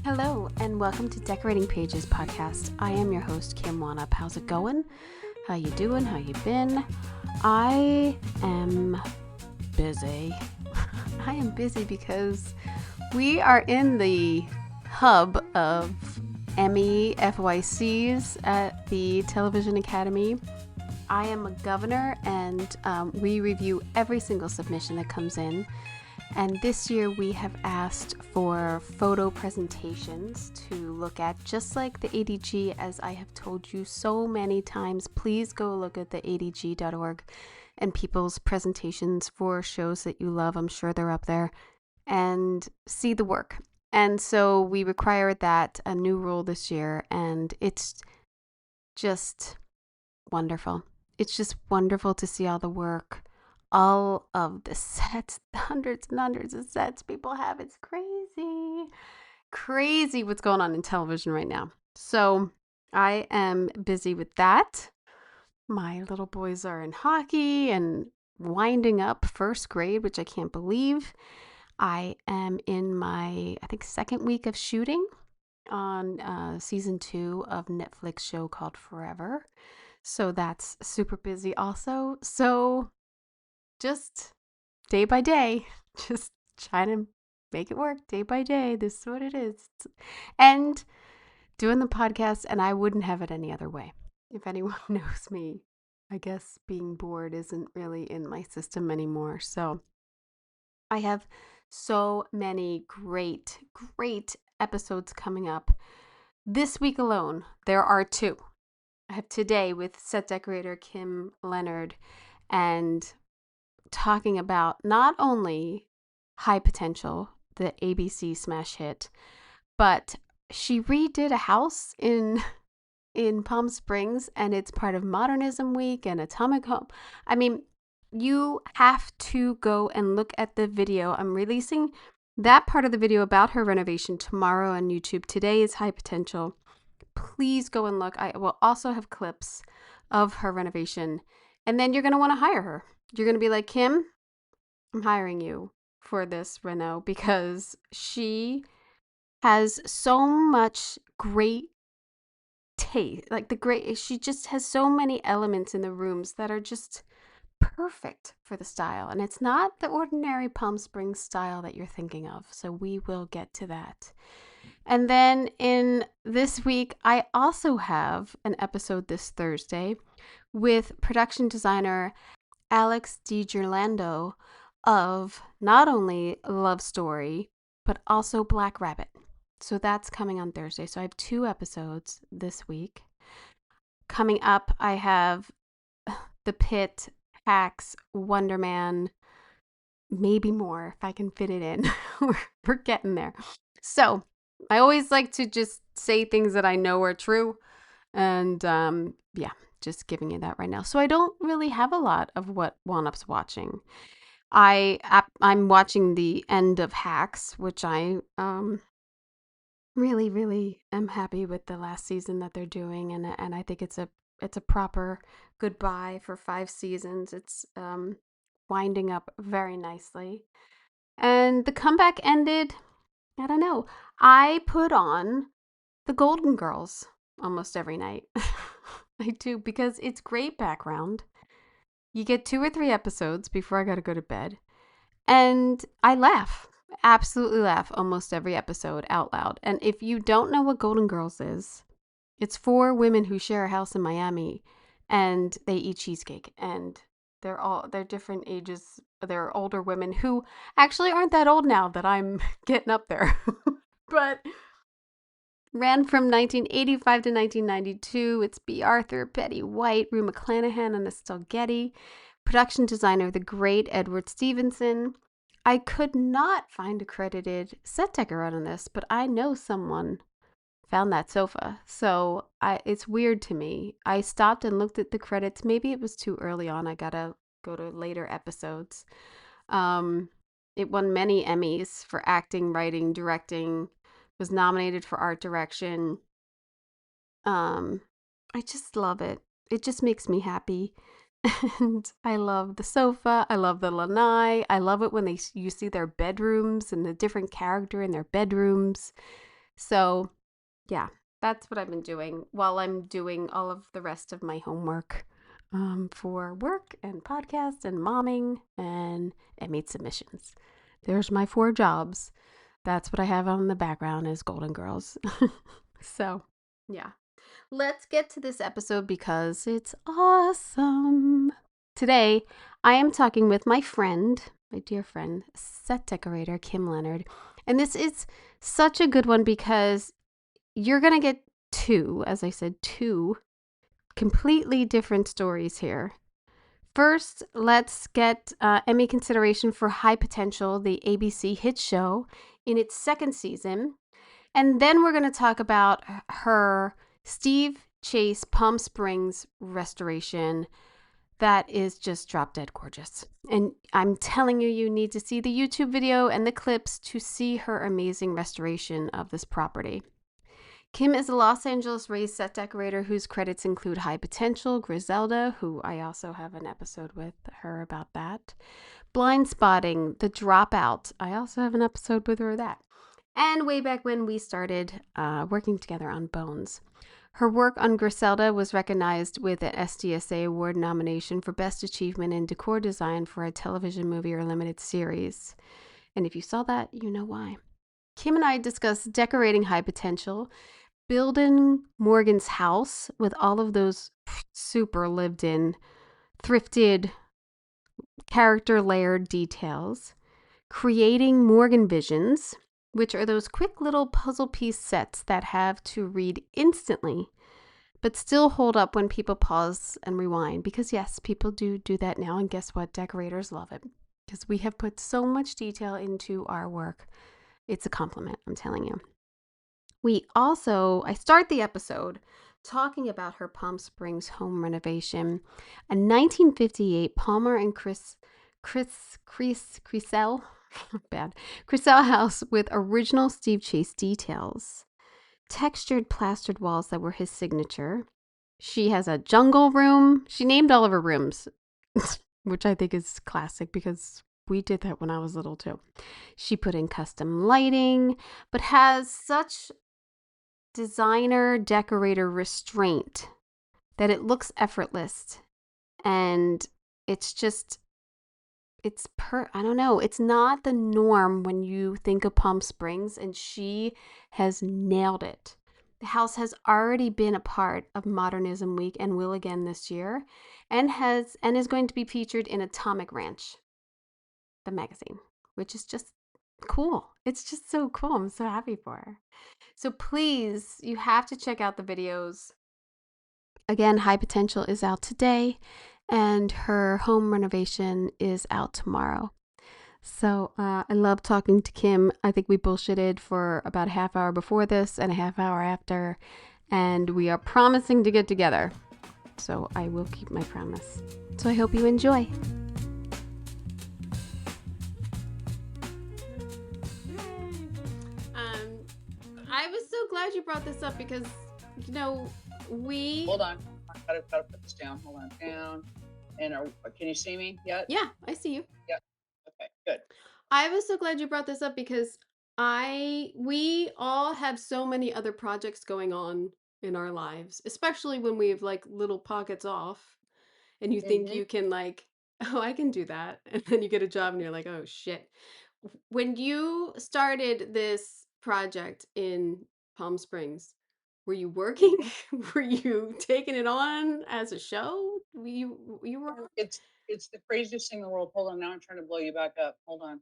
Hello, and welcome to Decorating Pages podcast. I am your host, Kim Wannop. How's it going? How you doing? How you been? I am busy. I am busy because we are in the hub of Emmy FYCs at the Television Academy. I am a governor, and we review every single submission that comes in. And this year we have asked for photo presentations to look at, just like the ADG, as I have told you so many times. Please go look at the ADG.org and people's presentations for shows that you love. I'm sure they're up there, and see the work. And so we require that, a new rule this year, and it's just wonderful. It's just wonderful to see all the work. All of the sets, hundreds and hundreds of sets people have. It's crazy what's going on in television right now. So I am busy with that. My little boys are in hockey and winding up first grade, which I can't believe. I am in my, second week of shooting on season 2 of Netflix show called Forever. So that's super busy also. So just day by day, just trying to make it work day by day. This is what it is. And doing the podcast, and I wouldn't have it any other way. If anyone knows me, I guess being bored isn't really in my system anymore. So I have so many great episodes coming up. This week alone, there are 2. I have today with Set Decorator Kim Leonard, and talking about not only High Potential, the ABC smash hit, but she redid a house in Palm Springs, and it's part of Modernism Week and Atomic Home. I mean, you have to go and look at the video. I'm releasing that part of the video about her renovation tomorrow on YouTube. Today is High Potential. Please go and look. I will also have clips of her renovation, and then you're going to want to hire her. You're going to be like, Kim, I'm hiring you for this reno, because she has so much great taste. She just has so many elements in the rooms that are just perfect for the style. And it's not the ordinary Palm Springs style that you're thinking of. So we will get to that. And then in this week, I also have an episode this Thursday with production designer Alex DiGirlando of not only Love Story, but also Black Rabbit. So that's coming on Thursday. So I have 2 episodes this week. Coming up, I have The Pit, Hacks, Wonder Man, maybe more if I can fit it in. We're getting there. So I always like to just say things that I know are true. And just giving you that right now. So I don't really have a lot of what Wannop's watching. I'm watching the end of Hacks, which I really am happy with the last season that they're doing, and I think it's a proper goodbye for 5 seasons. It's winding up very nicely. And the comeback ended, I don't know. I put on The Golden Girls almost every night. I do, because it's great background. You get 2 or 3 episodes before I got to go to bed. And I laugh, absolutely laugh almost every episode out loud. And if you don't know what Golden Girls is, it's 4 women who share a house in Miami, and they eat cheesecake. And they're different ages. They're older women who actually aren't that old now that I'm getting up there. But ran from 1985 to 1992. It's B. Arthur, Betty White, Rue McClanahan, and Estelle Getty. Production designer, the great Edward Stevenson. I could not find a credited set decorator on this, but I know someone found that sofa. So it's weird to me. I stopped and looked at the credits. Maybe it was too early on. I gotta go to later episodes. It won many Emmys for acting, writing, directing. Was nominated for art direction. I just love it. It just makes me happy. And I love the sofa. I love the lanai. I love it when you see their bedrooms and the different character in their bedrooms. So, yeah, that's what I've been doing while I'm doing all of the rest of my homework for work and podcast and momming and inmate submissions. There's my 4 jobs. That's what I have on the background as Golden Girls. So, yeah. Let's get to this episode because it's awesome. Today, I am talking with my friend, my dear friend, set decorator Kim Leonard. And this is such a good one because you're going to get as I said, two completely different stories here. First, let's get Emmy consideration for High Potential, the ABC hit show, in its 2nd season. And then we're going to talk about her Steve Chase Palm Springs restoration that is just drop dead gorgeous. And I'm telling you, you need to see the YouTube video and the clips to see her amazing restoration of this property. Kim is a Los Angeles raised set decorator whose credits include High Potential, Griselda, who I also have an episode with her about that, Blind Spotting, The Dropout. I also have an episode with her of that. And way back when we started working together on Bones. Her work on Griselda was recognized with an SDSA award nomination for Best Achievement in Decor Design for a television movie or limited series. And if you saw that, you know why. Kim and I discussed decorating High Potential, building Morgan's house with all of those super lived in, thrifted, character layered details, creating Morgan Visions, which are those quick little puzzle piece sets that have to read instantly, but still hold up when people pause and rewind. Because yes, people do that now. And guess what? Decorators love it because we have put so much detail into our work. It's a compliment, I'm telling you. I start the episode talking about her Palm Springs home renovation, a 1958 Palmer and Krisel Krisel house with original Steve Chase details, textured plastered walls that were his signature. She has a jungle room. She named all of her rooms, which I think is classic because we did that when I was little too. She put in custom lighting, but has such designer decorator restraint that it looks effortless, and I don't know, it's not the norm when you think of Palm Springs, and she has nailed it. The house has already been a part of Modernism Week and will again this year, and is going to be featured in Atomic Ranch, the magazine, which is just cool. It's just so cool. I'm so happy for her. So please, you have to check out the videos. Again, High Potential is out today, and her home renovation is out tomorrow. So I love talking to Kim. I think we bullshitted for about a half hour before this and a half hour after, and we are promising to get together. So I will keep my promise. So I hope you enjoy. I was so glad you brought this up because, Hold on. I gotta put this down. Hold on. Down. And can you see me yet? Yeah, I see you. Yeah. Okay, good. I was so glad you brought this up because we all have so many other projects going on in our lives, especially when we have like little pockets off and you think you can oh, I can do that. And then you get a job and you're like, oh shit. When you started this project in Palm Springs, were you working? Were you taking it on as a show? You were. It's the craziest thing in the world. Hold on. Now I'm trying to blow you back up. Hold on.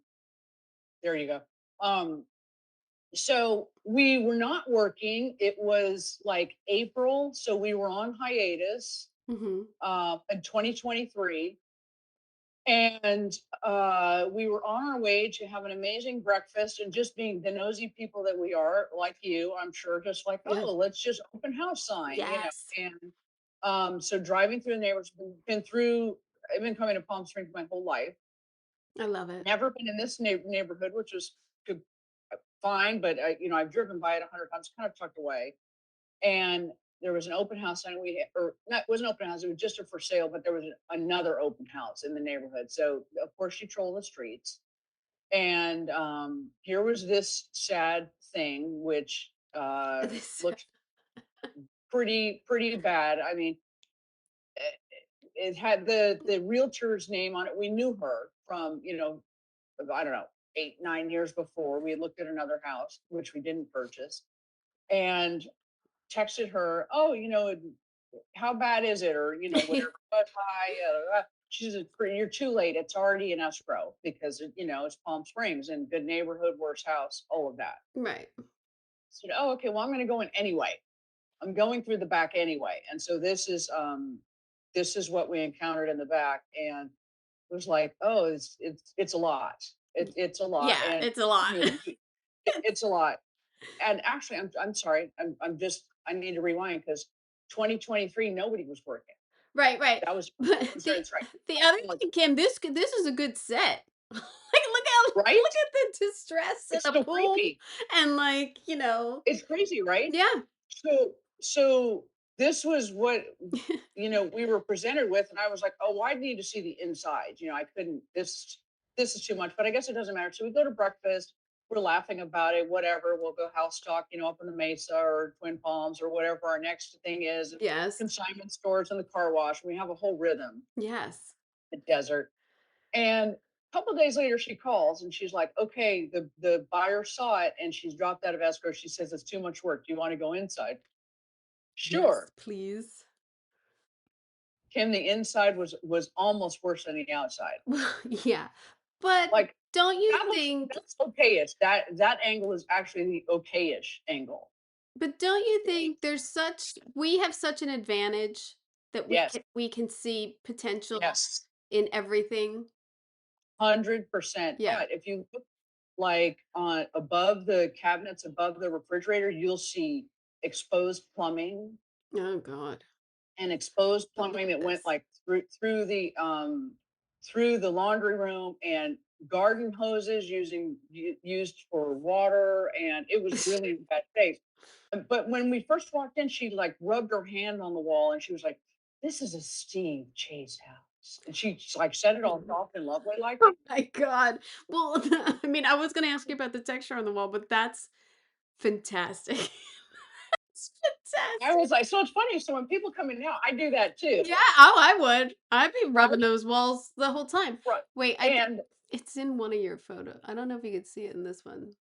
There you go. So we were not working. It was like April, so we were on hiatus in 2023. And we were on our way to have an amazing breakfast, and just being the nosy people that we are, like you, I'm sure, just like, Yeah. oh, let's just open house sign, Yes. And so driving through the neighborhoods, I've been coming to Palm Springs my whole life. I love it. Never been in this neighborhood, which was good, fine, but I've driven by it 100 times, kind of tucked away. And there was an open house, and it was an open house, it was just a for sale, but there was another open house in the neighborhood. So of course she trolled the streets. And here was this sad thing, which This. looked pretty bad. I mean, it had the realtor's name on it. We knew her from, I don't know, 8, 9 years before. We had looked at another house, which we didn't purchase, and texted her, "Oh, how bad is it?" Or, whatever. But hi, she said, "You're too late. It's already in escrow because it's Palm Springs and good neighborhood, worst house, all of that." Right. I said, "Oh, okay. Well, I'm going to go in anyway. I'm going through the back anyway." And so this is what we encountered in the back, and it was like, oh, it's a lot. It's a lot, Yeah, and it's a lot. it's a lot. And actually, I'm sorry. I need to rewind because 2023 nobody was working. Right, right. That was But restraint strike. the other I'm like, thing, Kim, this is a good set. Like, look right? at the distress It's and a so pool creepy. and, like, you know. It's crazy, right? Yeah. So this was what we were presented with, and I was like, oh, well, I need to see the inside. I couldn't. This is too much, but I guess it doesn't matter. So we go to breakfast. We're laughing about it. Whatever. We'll go house talk, up in the Mesa or Twin Palms or whatever our next thing is. Yes. Consignment stores and the car wash. We have a whole rhythm. Yes. The desert. And a couple of days later, she calls and she's like, okay, the buyer saw it and she's dropped out of escrow. She says it's too much work. Do you want to go inside? Yes, Sure. please. Kim, the inside was almost worse than the outside. Well, yeah. But Like don't you think that's okayish. That angle is actually the okayish angle. but don't you think we have such an advantage that Yes, we can see potential yes, in everything? 100%. Yeah. But if you look like on above the cabinets, above the refrigerator, you'll see exposed plumbing Oh God. and exposed Look plumbing at that went this. like through the laundry room and garden hoses used for water, and it was really in bad shape. But when we first walked in, she like rubbed her hand on the wall and she was like, "This is a Steve Chase house," and she like said it all soft and lovely like Oh that. my God. Well, I mean, I was gonna ask you about the texture on the wall, but that's fantastic. It's I fantastic. was like, so it's funny. So when people come in now, I do that too, Yeah, oh, I would. I'd be rubbing right? those walls the whole time. Right. Wait, And it's in one of your photos. I don't know if you could see it in this one.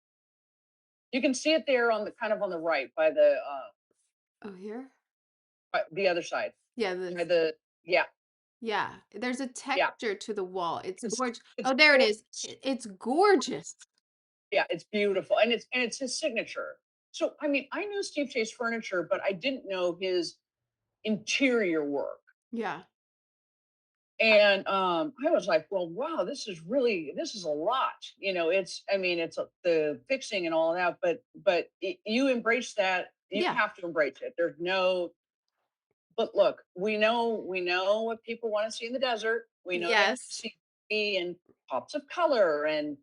you can see it there on the kind of on the right by the Oh, here? by the other side Yeah, by this. the yeah Yeah, there's a yeah texture to the wall. It's it's gorgeous. it's Oh, there it is. gorgeous. It's gorgeous. Yeah, it's beautiful, and it's his signature. So I mean, I knew Steve Chase Furniture, but I didn't know his interior work. Yeah. And I was like, well, wow, this is a lot. It's I mean, the fixing and all of that, but you embrace that. You Yeah. have to embrace it. There's no. But look, we know what people want to see in the desert. We know they want to Yes. see and pops of color and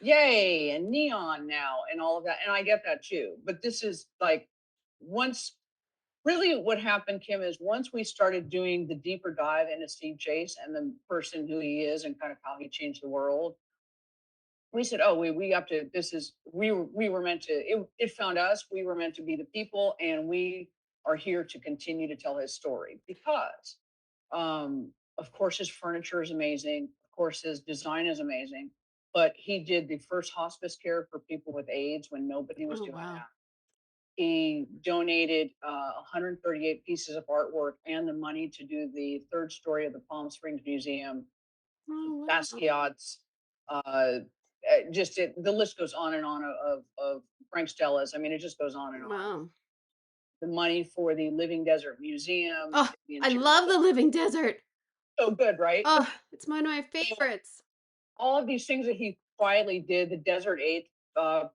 yay and neon now and all of that, and I get that too. But this is like once really what happened, Kim, is once we started doing the deeper dive into Steve Chase and the person who he is and kind of how he changed the world, we said, oh, we have to. This is we were meant to. It found us. We were meant to be the people, and we are here to continue to tell his story because, of course, his furniture is amazing. Of course, his design is amazing. But he did the first hospice care for people with AIDS when nobody was Oh, doing wow. that. He donated 138 pieces of artwork and the money to do the third story of the Palm Springs Museum, Oh, wow. Basquiat's. The list goes on and on of Frank Stella's. I mean, it just goes on and on. Wow. The money for the Living Desert Museum, Oh, the I interior, love the living desert. so good, right? Oh, it's one of my So favorites. all of these things that he quietly did, the Desert Eighth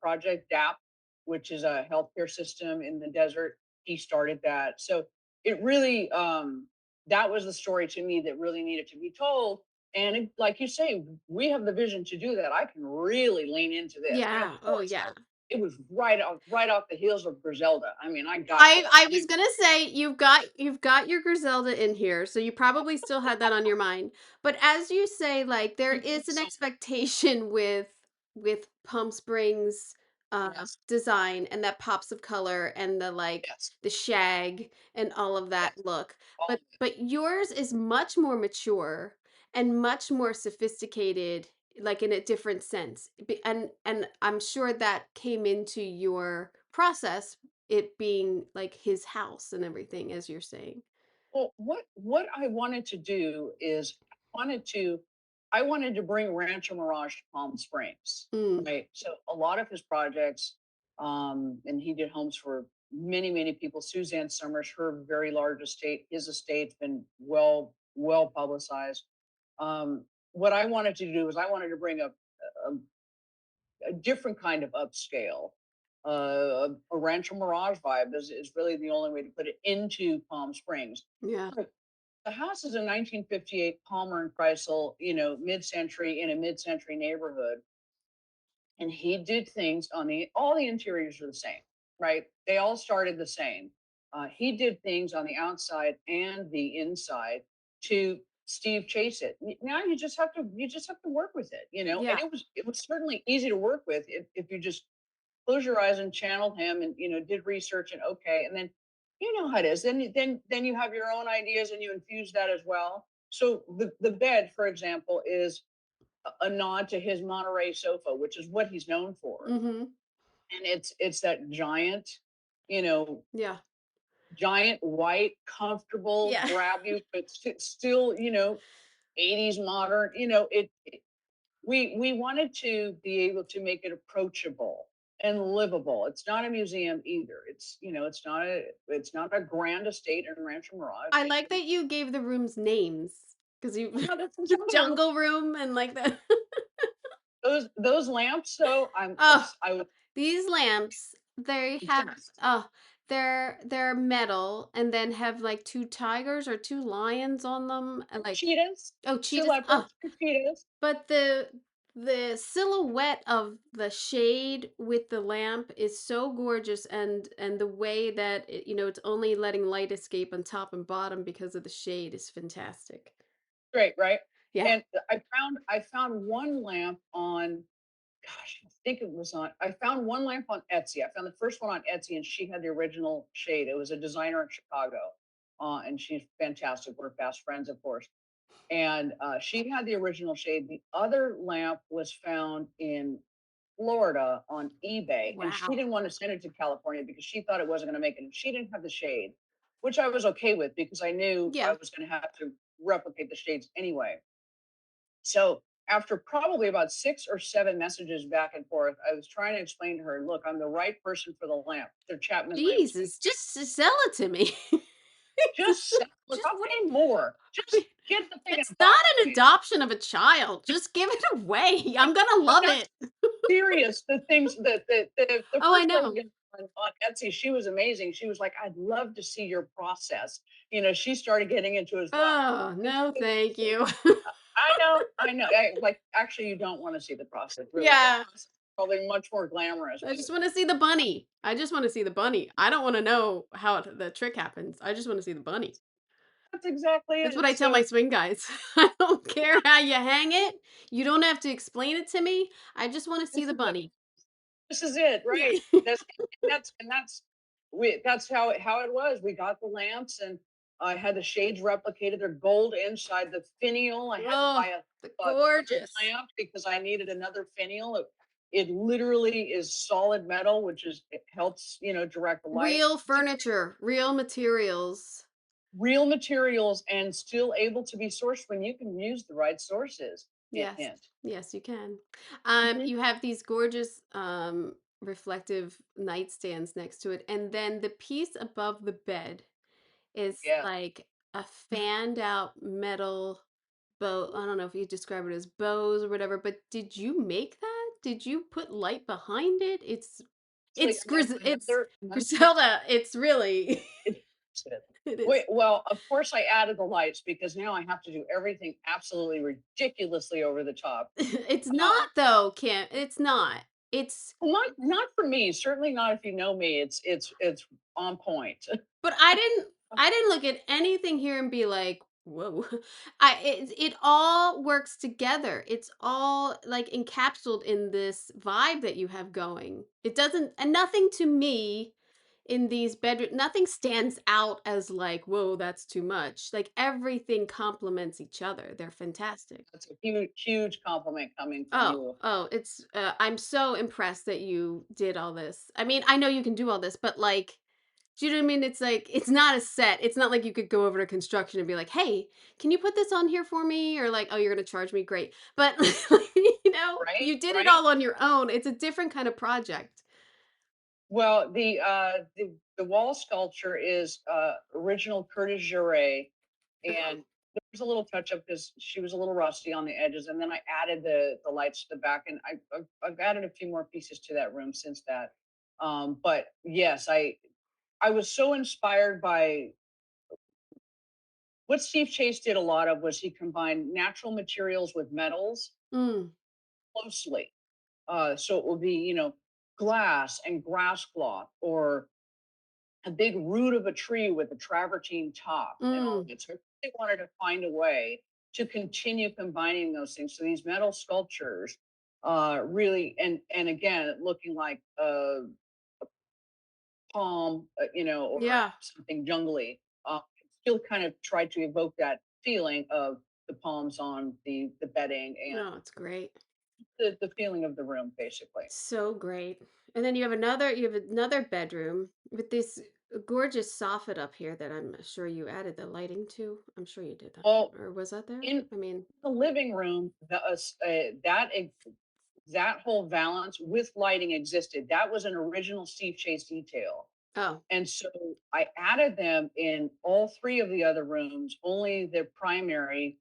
Project DAP, which is a healthcare system in the desert, he started that. So it really, that was the story to me that really needed to be told. And like you say, we have the vision to do that. I can really lean into this. And of Yeah. Oh, course, yeah. it was right off the heels of Griselda. I mean, I got this. I was gonna say you've got your Griselda in here, so you probably still had that on your mind. But as you say, like there is an expectation with Palm Springs Yes. design and that pops of color and the like Yes. the shag and all of that Yes. look. All of it. But yours is much more mature and much more sophisticated, like in a different sense. And I'm sure that came into your process, it being like his house and everything, as you're saying. Well, what I wanted to do is I wanted to bring Rancho Mirage to Palm Springs, Mm, right? So a lot of his projects, and he did homes for many people. Suzanne Summers, her very large estate, his estate's been well publicized. What I wanted to do is I wanted to bring a different kind of upscale. A Rancho Mirage vibe is really the only way to put it into Palm Springs. yeah. But the house is a 1958 Palmer and Krisel, mid-century in a mid-century neighborhood, and he did things on the all the interiors are the same, right? They all started the same. He did things on the outside and the inside to Steve Chase it. Now you just have to work with it, and Yeah. it was certainly easy to work with if you just close your eyes and channeled him and did research and okay, and then you know how it is. Then you have your own ideas and you infuse that as well. So the bed, for example, is a nod to his Monterey sofa, which is what he's known for. Mhm. And it's that you know, Yeah. giant white, comfortable, Yeah. grab you, but still, 80s modern. We wanted to be able to make it approachable and livable. It's not a museum either. It's not a grand estate in Rancho Mirage. I like that you gave the rooms names, 'cause you Oh, that's the another jungle room and like the those lamps. So Oh, I was these lamps, they have obsessed. oh, they're metal and then have, like, 2 tigers or 2 lions on them, and, like Cheetahs, oh, two cheetahs? Oh, leopards, two cheetahs. but the silhouette of the shade with the lamp is so gorgeous, and the way that it's only letting light escape on top and bottom because of the shade is fantastic. Great, right? Yeah. And I found one lamp on, gosh, I found one lamp on Etsy. I found the first one on Etsy, and she had the original shade. It was a designer in Chicago, and she's fantastic. We're fast friends, of course. And she had the original shade. The other lamp was found in Florida on eBay, and she Wow. didn't want to send it to California because she thought it wasn't going to make it. And she didn't have the shade, which I was okay with because I knew I Yeah. was going to have to replicate the shades anyway. So after probably about 6 or 7 messages back and forth, I was trying to explain to her, look, I'm the right person for the lamp. They're Chapman lamps. Jesus, just sell it to me. Just look, Just I'll what pay more. I Just mean, get the thing in it's a not box, an please. adoption of a child. Just give it away. I'm gonna I'm love not it. serious. The things that the Oh, I first know. lady on Etsy, she was amazing. She was like, I'd love to see your process. She started getting into it as well. Oh, no, thank So, you. I know. Like, actually, you don't want to see the process, really. The Yeah. process is probably much more glamorous, I but just wanna see the bunny. I just wanna see the bunny. I don't wanna know how the trick happens. I just wanna see the bunny. that's exactly That's what it. I tell my So swing guys. I don't care how you hang it. You don't have to explain it to me. I just wanna see this the is bunny. This is it, Yeah. right? That's how it was. We got the lamps, and I had the shades replicated. They're gold inside the finial. I had to buy Oh, the a third gorgeous. lamp because I needed another finial. It literally is solid metal, it helps direct the light. Real It's furniture, real materials. real materials and still able to be sourced when you can use the right sources. Hint, Yes. hint. Yes, you can. Mhm. You have these gorgeous reflective nightstands next to it, and then the piece above the bed is Yeah. like a fanned out metal bow. I don't know if you describe it as bows or whatever, but did you make that? Did you put light behind it? Actually, It's another piece. Griselda. It's really It is. it Wait, is. well, of course I added the lights because now I have to do everything absolutely ridiculously over the top. It's Uh, not though, Kim. It's not. It's well, not for me. Certainly not if you know me. It's on point. But I didn't look at anything here and be like, Whoa. It all works together. It's all like encapsulated in this vibe that you have going. It doesn't, and nothing to me in these bedroom, nothing stands out as like, whoa, that's too much. Like everything complements each other. They're fantastic. That's a huge, huge compliment coming from Oh, you. oh, I'm so impressed that you did all this. I mean, I know you can do all this, but like, do you know what I mean? It's like it's not a set. It's not like you could go over to construction and be like, "Hey, can you put this on here for me?" Or like, "Oh, you're gonna charge me? Great." But Right, you did it right. all on your own. It's a different kind of project. Well, the wall sculpture is original Curtis Juret, Oh, and there's a little touch up because she was a little rusty on the edges, and then I added the lights to the back, and I've added a few more pieces to that room since that. But yes, I was so inspired by what Steve Chase did a lot of was he combined natural materials with metals mm, closely. So it will be, glass and grass cloth or a big root of a tree with a travertine top and all of mm, it. So I really wanted to find a way to continue combining those things. So these metal sculptures really, and again, looking like palm, or yeah. something jungly. Still kind of tried to evoke that feeling of the palms on the bedding and No, it's great. the feeling of the room, basically. So great. And then you have another bedroom with this gorgeous soffit up here that I'm sure you added the lighting to. I'm sure you did that. Well, Or was that there? in I mean, the living room, that whole valance with lighting existed. That was an original Steve Chase detail. oh. And so I added them in all three of the other rooms. Only the primary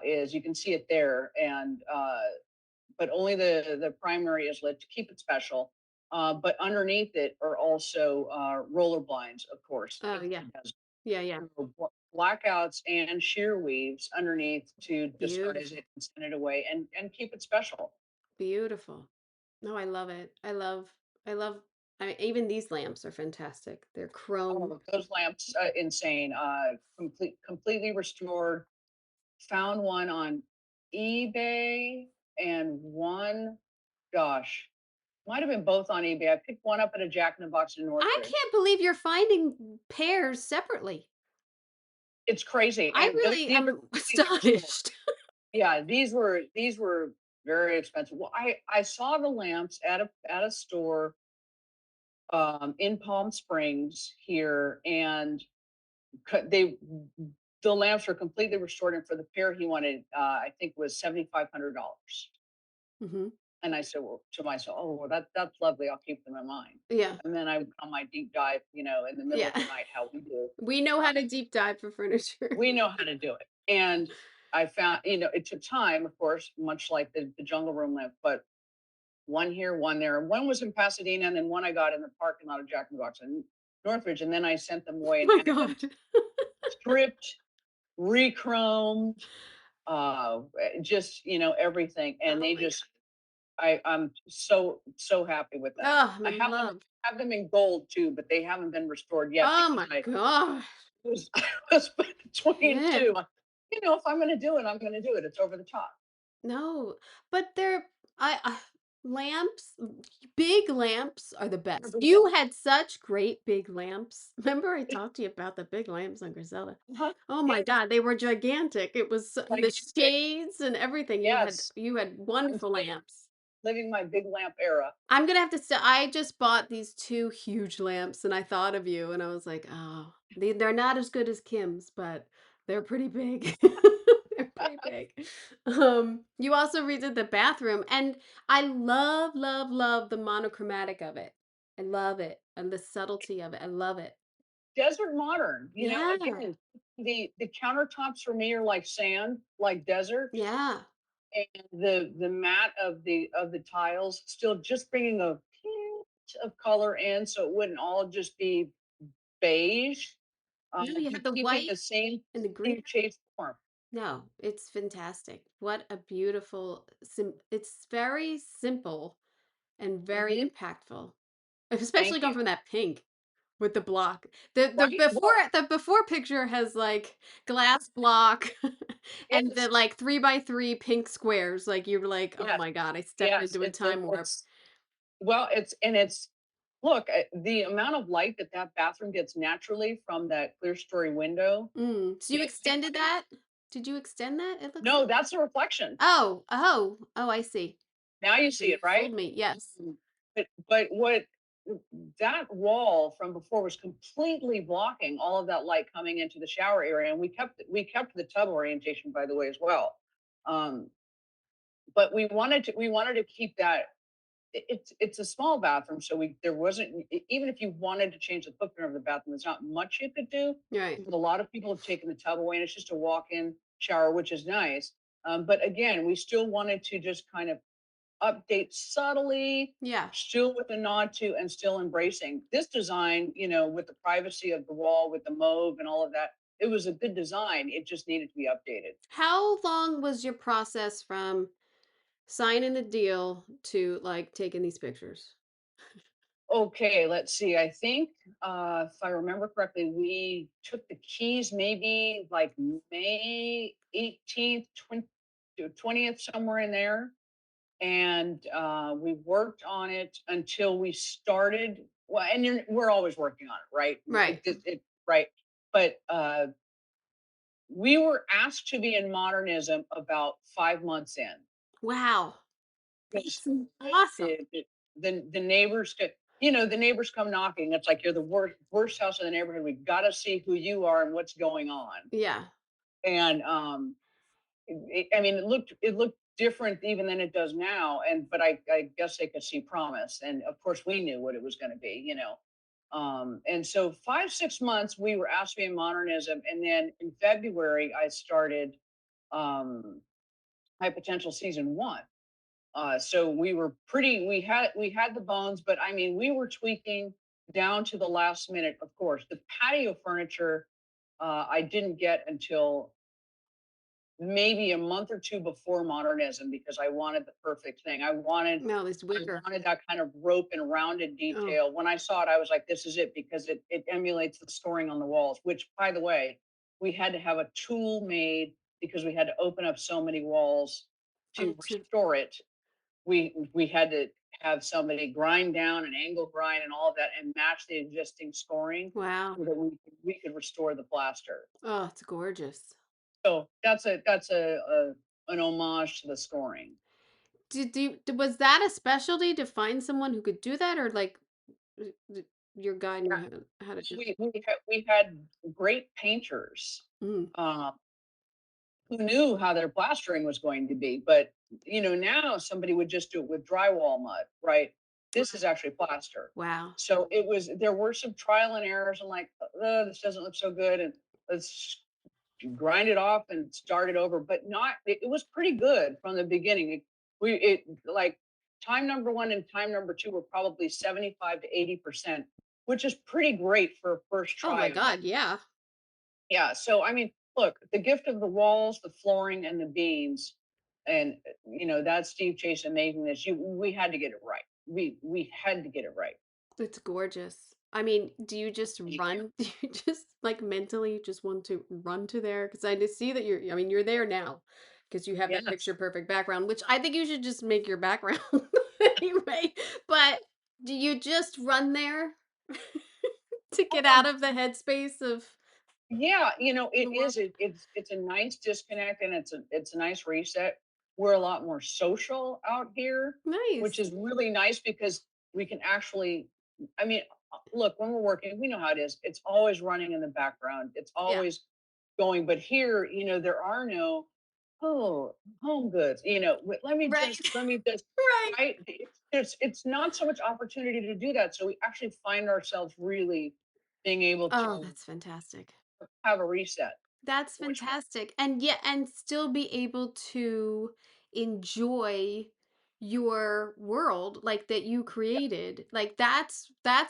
is you can see it there, and but only the primary is lit to keep it special. But underneath it are also roller blinds, of course. Oh, It's yeah. the desert. Yeah, yeah. So blackouts and sheer weaves underneath to disguise Beautiful. it and send it away and keep it special. Beautiful. No, I love it. I love, I mean, even these lamps are fantastic. They're chrome. Oh, those lamps, insane. Completely restored. Found one on eBay and one, gosh, might have been both on eBay. I picked one up at a Jack in the Box in I Northridge. can't believe you're finding pairs separately. It's crazy, I and really these are am completely restored. astonished. Yeah, these were very expensive. Well, I saw the lamps at a store in Palm Springs here, and they the lamps were completely restored. And for the pair he wanted, I think was $7,500. Hmm. And I said, well, to myself, oh, well, that's lovely. I'll keep them in mind. Yeah. And then I went on my deep dive, in the middle Yeah. of the night, how we do. We know how to deep dive for furniture. We know how to do it. And I found, it took time, of course, much like the jungle room lamp, but one here, one there. And one was in Pasadena, and then one I got in the parking lot of Jack in the Box in Northridge. And then I sent them Oh away and my had them God. stripped, re-chromed, just, everything. And Oh they my just, God. I'm so happy with them. Oh, I'm I in have them love. have them in gold too, but they haven't been restored yet Oh because my I gosh. was I was between two. Man. If I'm going to do it, I'm going to do it. It's over the top. No, but they're lamps, big lamps are the They're best. the You best. had such great big lamps. Remember I talked to you about the big lamps on Griselda? Uh-huh. Oh my Yes, God, they were gigantic. It was and the gigantic. shades and everything. Yes, You had I'm wonderful still lamps. living my big lamp era. I'm gonna have to say I just bought these two huge lamps and I thought of you and I was like, oh, they're not as good as Kim's, but they're pretty big. They're pretty big. You also redid the bathroom and I love, love, love the monochromatic of it. I love it and the subtlety of it. I love it. Desert modern, Yeah. again, the countertops for me are like sand, like desert, Yeah. and the mat of the tiles still just bringing a hint of color in, so it wouldn't all just be beige, No, you but have the keeping white the same and the green. Steve Chase form. No, it's fantastic. What a beautiful it's very simple and very Hmm. impactful. Especially Thank going you. from that pink. with the block. right? Well, The before picture has, like, glass block and the, yes, like, 3 by 3 pink squares, like, you're like, "Oh yes, my god, I stepped yes. into a time warp." It's well, it's look, the amount of light that that bathroom gets naturally from that clear story window Mm, so you makes me extended that? Did you extend that, it looks no, like? that's a reflection. Oh, oh, oh, I see. Now you So see it, you right? fooled me, yes. But what that wall from before was completely blocking all of that light coming into the shower area, and we kept the tub orientation, by the way, as well. Um, but we wanted to keep that. It's a small bathroom, so we there wasn't even if you wanted to change the footprint of the bathroom, there's not much you could do. Right. But a lot of people have taken the tub away, and it's just a walk-in shower, which is nice. But again, we still wanted to just kind of update subtly, Yeah. still with a nod to and still embracing this design, with the privacy of the wall, with the mauve and all of that. It was a good design. It just needed to be updated. How long was your process from signing the deal to, like, taking these pictures? Okay, let's see. I think if I remember correctly, we took the keys maybe like May 18th, 20th, somewhere in there. And we worked on it until we started. Well, and we're always working on it, right? Right. Right. But we were asked to be in modernism about 5 months in Wow. because That's awesome. the neighbors the neighbors come knocking. It's like you're the worst house in the neighborhood. We got to see who you are and what's going on. Yeah. And I mean, it looked different even than it does now. And but I guess they could see promise, and of course we knew what it was going to be. And so 5 6 months we were asked to be in modernism, and then in February I started um, High Potential season one. So we had the bones, but I mean we were tweaking down to the last minute. Of course, the patio furniture I didn't get until maybe a month or two before modernism because I wanted the perfect thing. No, this I wicker. wanted that kind of rope and rounded Oh, detail. When I saw it, I was like, this is it because it emulates the scoring on the walls, which by the way, we had to have a tool made because we had to open up so many walls oh, to to restore it. We had to have somebody grind down and angle grind and all of that and match the existing scoring wow. so that we could restore the plaster. Oh, it's gorgeous. So that's an homage to the scoring. Was that a specialty to find someone who could do that, or like your guide knew Yeah, how to do? we had great painters Mm, uh, who knew how their plastering was going to be, but now somebody would just do it with drywall mud, right? This is actually plaster. wow. So there were some trial and errors and like, this doesn't look so good, and let's grind it off and start it over. But not, it was pretty good from the beginning. It like time number one and time number two were probably 75 to 80%, which is pretty great for a first Oh try my of it. god, yeah. Yeah. So I mean, look, the gift of the walls, the flooring, and the beams, and that Steve Chase amazingness. We had to get it right. We had to get it right. It's gorgeous. I mean, do you just Thank you. run? Do you just like mentally just want to run to there? Because I just see that I mean, you're there now because you have that Yes. picture perfect background, which I think you should just make your background anyway. But do you just run there to get out Um, of the headspace of Yeah, the it world? is. It's a nice disconnect and it's a nice reset. We're a lot more social out here, which Nice. is really nice because we can actually. I mean, look, when we're working, we know how it is. It's always running in the background. It's Yeah. always going. But here, there are no home goods. Right. Let me just Right. right. It's not so much opportunity to do that. So we actually find ourselves really being able Oh, to that's fantastic. have a reset, That's which fantastic. And yet and still be able to enjoy your world like that you created. Like that's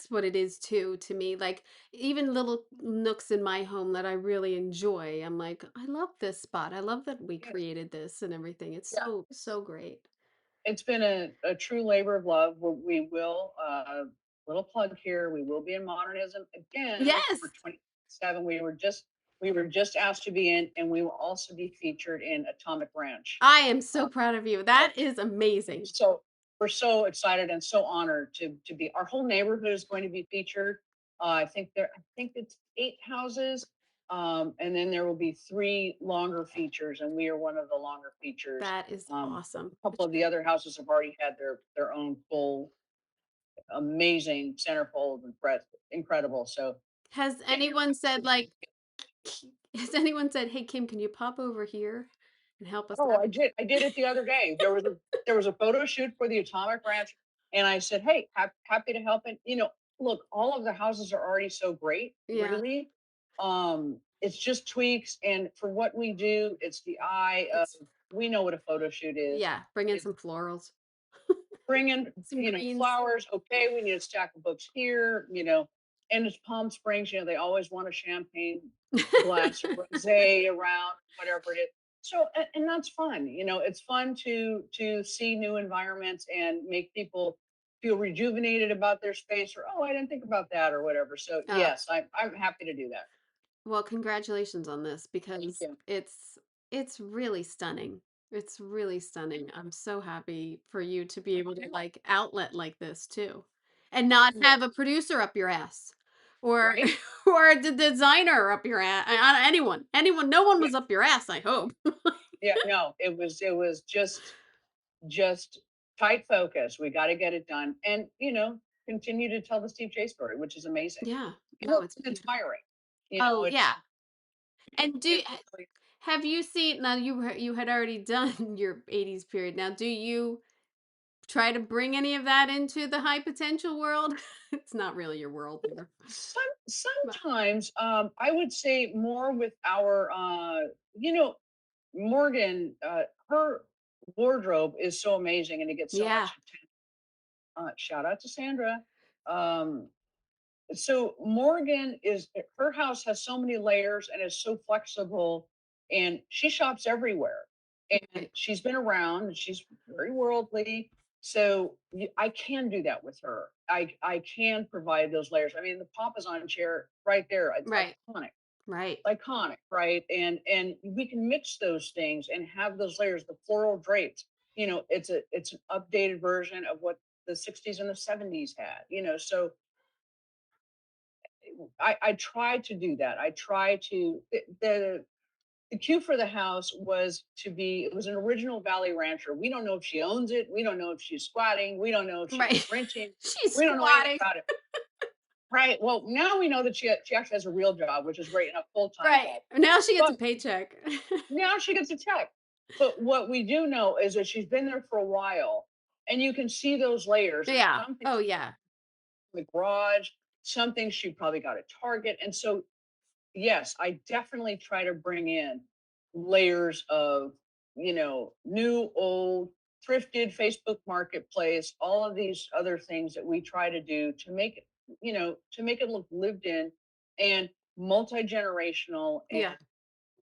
what it is too to me. Like even little nooks in my home that I really enjoy. I'm like, I love this spot. I love that we yes, created this and everything. It's yeah, so great. it's been a true labor of love. We will, little plug here. We will be in Modernism again for Yes. 27. We were just asked to be in, and we will also be featured in Atomic Ranch. I am so Uh, proud of you. so That is amazing. so we're so excited and so honored to be. Our whole neighborhood is going to be featured. I think it's 8 houses, and then there will be three longer features, and we are one of the longer features. That is A awesome. couple of the other houses have already had their own full, amazing centerfold and breadth, incredible. So Has yeah, anyone said like has anyone said, "Hey Kim, can you pop over here and help us oh, out?" I did it the other day. There was a photo shoot for the Atomic Ranch, and I said, "Hey, happy to help." And look, all of the houses are already so great, Yeah. really. It's just tweaks, and for what we do, it's the eye of, It's we know what a photo shoot is. yeah, bring in It's some florals, bring in, some greens. flowers. Okay, we need a stack of books here. And it's Palm Springs. They always want a champagne glass of rosé around, whatever it is. So, and that's fun. It's fun to see new environments and make people feel rejuvenated about their space, or oh, I didn't think about that, or whatever. So Uh, yes, I'm happy to do that. well, congratulations on this Thank because you. it's really stunning. It's really stunning. I'm so happy for you to be able to like outlet like this too. And not Yeah. have a producer up your ass or Right. or the designer up your ass. Anyone. Anyone. No one was up your ass, I hope. Yeah. No, it was just tight focus. We got to get it done, and continue to tell the Steve J story, which is amazing. Yeah. No, People it's it's beautiful. inspiring. Oh, It's yeah. And it really. have you seen now you had already done your 80s period. Now, do you try to bring any of that into the high potential world? It's not really your world there. But Sometimes I would say more with our Morgan, her wardrobe is so amazing and it gets so yeah, much attention. Shout out to Sandra. Um, so Morgan is her house has so many layers and is so flexible, and she shops everywhere, and right, she's been around and she's very worldly. So I can do that with her. I can provide those layers. I mean, the Papasan chair right there, it's right, iconic, right. iconic, right? And we can mix those things and have those layers. The floral drapes, it's an updated version of what the 60s and the 70s had. So I try to do that. I try to the cue for the house was it was an original Valley Rancher. We don't know if she owns it. We don't know if she's squatting. We don't know if she's Right. renting. She's We don't know anything squatting. about it. Right. Well, now we know that she actually has a real job, which is great, and a full-time Right. job. Now she gets a But paycheck. now she gets a check. But what we do know is that she's been there for a while, and you can see those layers. And Yeah. some things Oh, yeah. in the garage, some things she probably got at Target, and so yes, I definitely try to bring in layers of, new, old, thrifted, Facebook Marketplace, all of these other things that we try to do to make it, to make it look lived in and multi-generational. Yeah. And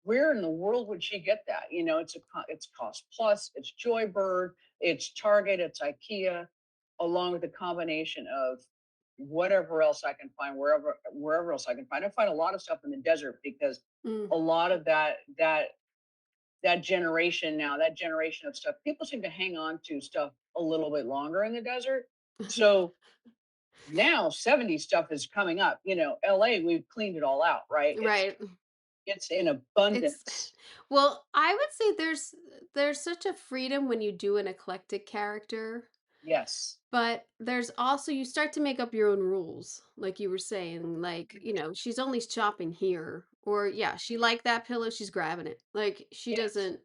where in the world would she get that? It's Cost Plus, it's Joybird, it's Target, it's IKEA, along with a combination of whatever else I can find, wherever else I can find. I find a lot of stuff in the desert because Mm. a lot of that generation now, that generation of stuff, people seem to hang on to stuff a little bit longer in the desert. So now 70 stuff is coming up. LA, we've cleaned it all out, right? It's Right. it's in It's abundance. well, I would say there's such a freedom when you do an eclectic character, Yes. but there's also you start to make up your own rules, like you were saying, like, she's only shopping here, or yeah, she liked that pillow, she's grabbing it. Like she Yes. doesn't,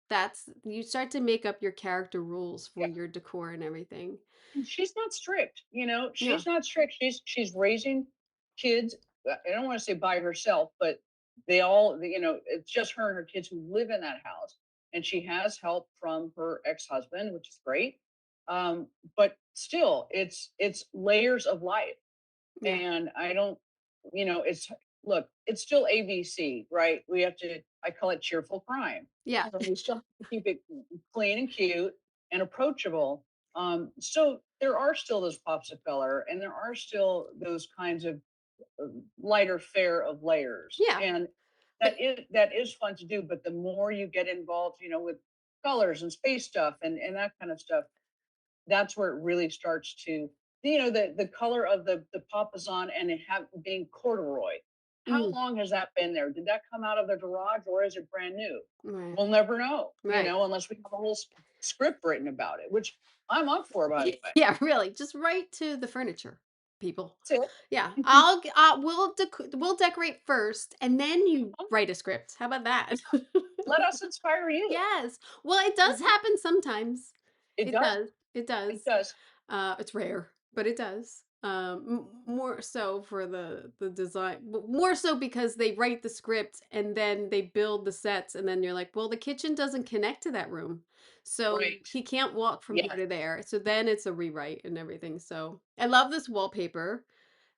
that's you start to make up your character rules for Yeah. your decor and everything. And she's not strict, Yeah. she's not strict. She's raising kids. I don't want to say by herself, but they all, it's just her and her kids who live in that house. And she has help from her ex-husband, which is great. But still, it's layers of life. Yeah. And I don't, it's look, it's still ABC, right? I call it cheerful crime. Yeah. We still have to keep it clean and cute and approachable. So there are still those pops of color, and there are still those kinds of uh, lighter fare of layers, Yeah. and But that is fun to do. But the more you get involved, with colors and space stuff and that kind of stuff, that's where it really starts to, the color of the papasan and it have being corduroy. How mm, long has that been there? Did that come out of the garage or is it brand new? right. We'll never know, Right. unless we have a whole script written about it, which I'm up for, by the way. Yeah, really. Just write to the furniture people. That's Yeah, it. we'll decorate first, and then you write a script. How about that? Let us inspire you. Yes. Well, it does Mhm. happen sometimes. It It does. does. It It does. does. It's rare, but it does. More so for the design, more so because they write the script and then they build the sets, and then you're like, well, the kitchen doesn't connect to that room, so Right. he can't walk from here Yes. to there. So then it's a rewrite and everything. So I love this wallpaper.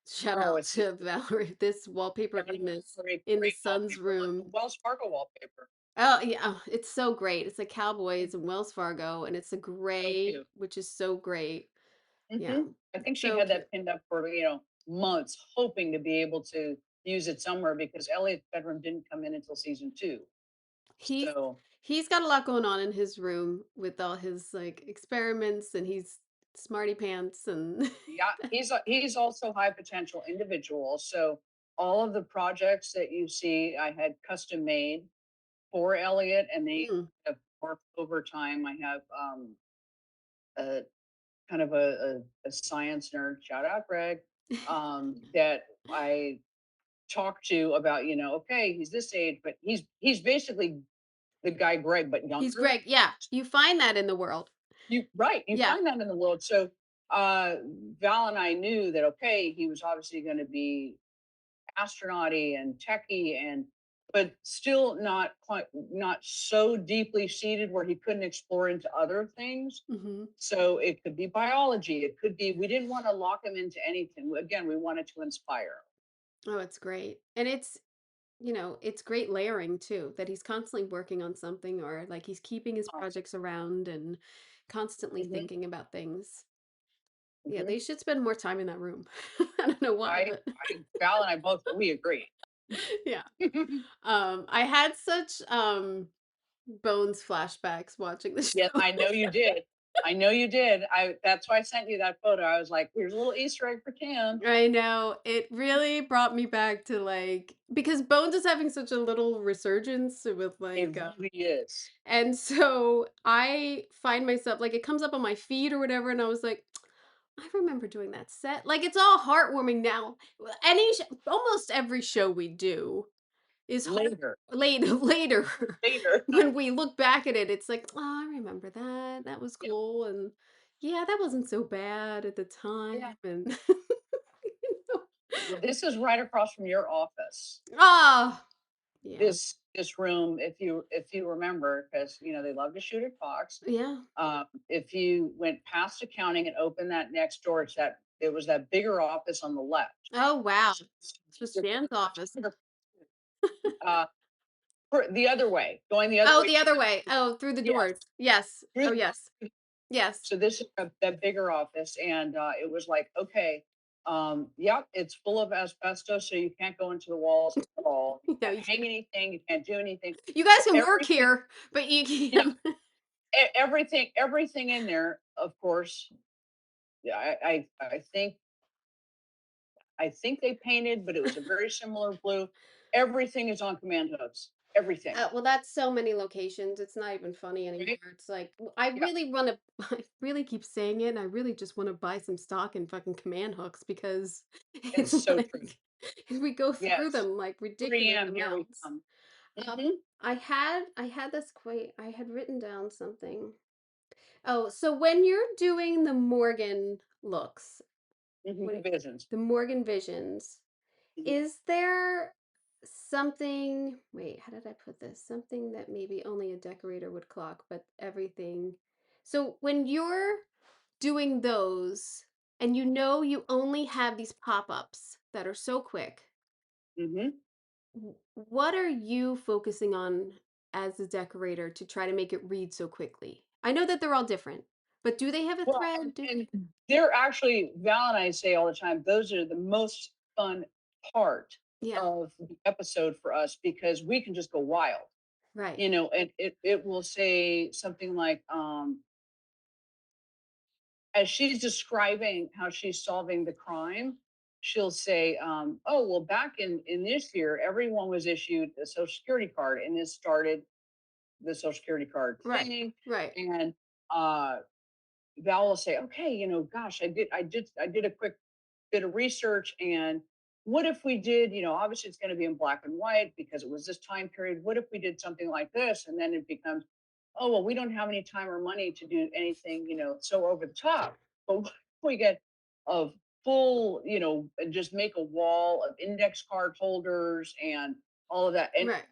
Shout Oh, out it's to Valerie. This wallpaper great, great, in the great son's wallpaper, like room. the Wells Fargo wallpaper. Oh, yeah, oh, it's so great. It's like Cowboys and Wells Fargo, and it's a So gray, cute. which is so great. Yeah, I think she so had cute. that pinned up for, months, hoping to be able to use it somewhere because Elliot's bedroom didn't come in until season 2. He's So, he's got a lot going on in his room with all his like experiments, and he's smarty pants and yeah, he's also high potential individual. So, all of the projects that you see, I had custom made for Elliot, and they Mm, have morphed over time. I have a kind of a science nerd, shout out Greg, that I talk to about, okay, he's this age, but he's basically the guy Greg, but he's younger. great. Yeah, you find that in the world. You Yeah. find that in the world. So uh Val and I knew that, okay, he was obviously going to be astronauty and techie, and but still not so deeply seated where he couldn't explore into other things. Hmm. So it could be biology, it could be, we didn't want to lock him into anything. Again, we wanted to inspire. Oh, it's great, and it's great layering too. That he's constantly working on something, or like he's keeping his Oh, projects around and constantly mhm, thinking about things. Yeah, mhm. they should spend more time in that room. I don't know why, I but Val and I both, we agree. yeah. I had such Bones flashbacks watching the Yes, show. I know you did. I know you did. That's why I sent you that photo. I was like, here's a little Easter egg for Kim. I know. It really brought me back to like because Bones is having such a little resurgence with It like really is. and so I find myself like it comes up on my feed or whatever, and I was like, I remember doing that set. Like it's all heartwarming now. Almost every show we do is heart Later. later Later. when we look back at it, it's like, oh, I remember that. That was Yeah. cool, and yeah, that wasn't so bad at the Yeah. time, and Well, this is right across from your office. ah, yeah, This room, if you remember, because they love to shoot at Fox. yeah. If you went past accounting and opened that next door, it was that bigger office on the left. Oh wow, It's this was Jan's office. uh, the other way, going the other Oh, way the to other way. Oh, through the yes, doors. Yes. through Oh, the yes. Yes. so this is that bigger office, and it was like, okay, yep, it's full of asbestos, so you can't go into the walls at all. You No, can't hang anything, you can't do anything. you guys can work Everything, here, but you yeah, can't. everything in there, of course. Yeah, I think they painted, but it was a very similar blue. Everything is on command hooks. Everything. Well, that's so many locations. It's not even funny anymore. Right? It's like I Yeah, really want to. I really keep saying it. And I really just want to buy some stock in fucking command hooks because it's it's so true. like we go through Yes. them like ridiculous 3M, here we amounts. come. Um, Hmm. I had this quite. I had written down something. Oh, so when you're doing the Morgan looks, Hmm. what The visions. the Morgan visions, Mhm. is there something, wait, how did I put this? Something that maybe only a decorator would clock, but everything. So when you're doing those and you only have these pop-ups that are so quick, Mhm. what are you focusing on as a decorator to try to make it read so quickly? I know that they're all different, But do they have a Well, thread? and they're actually Val and I say all the time, those are the most fun part Yeah, of the episode for us because we can just go wild, right. you know, and it will say something like, as she's describing how she's solving the crime, she'll say, "Oh, well, back in this year, everyone was issued a Social Security card, and this started the Social Security card Right. thing." Right. And uh, Val will say, "Okay, you know, gosh, I did a quick bit of research, and what if we did, you know, obviously it's going to be in black and white because it was this time period. What if we did something like this?" And then it becomes, "Oh, well, we don't have any time or money to do anything, you know, so over the top. But what if we get a full, you know, and just make a wall of index card holders and all of that." And Right.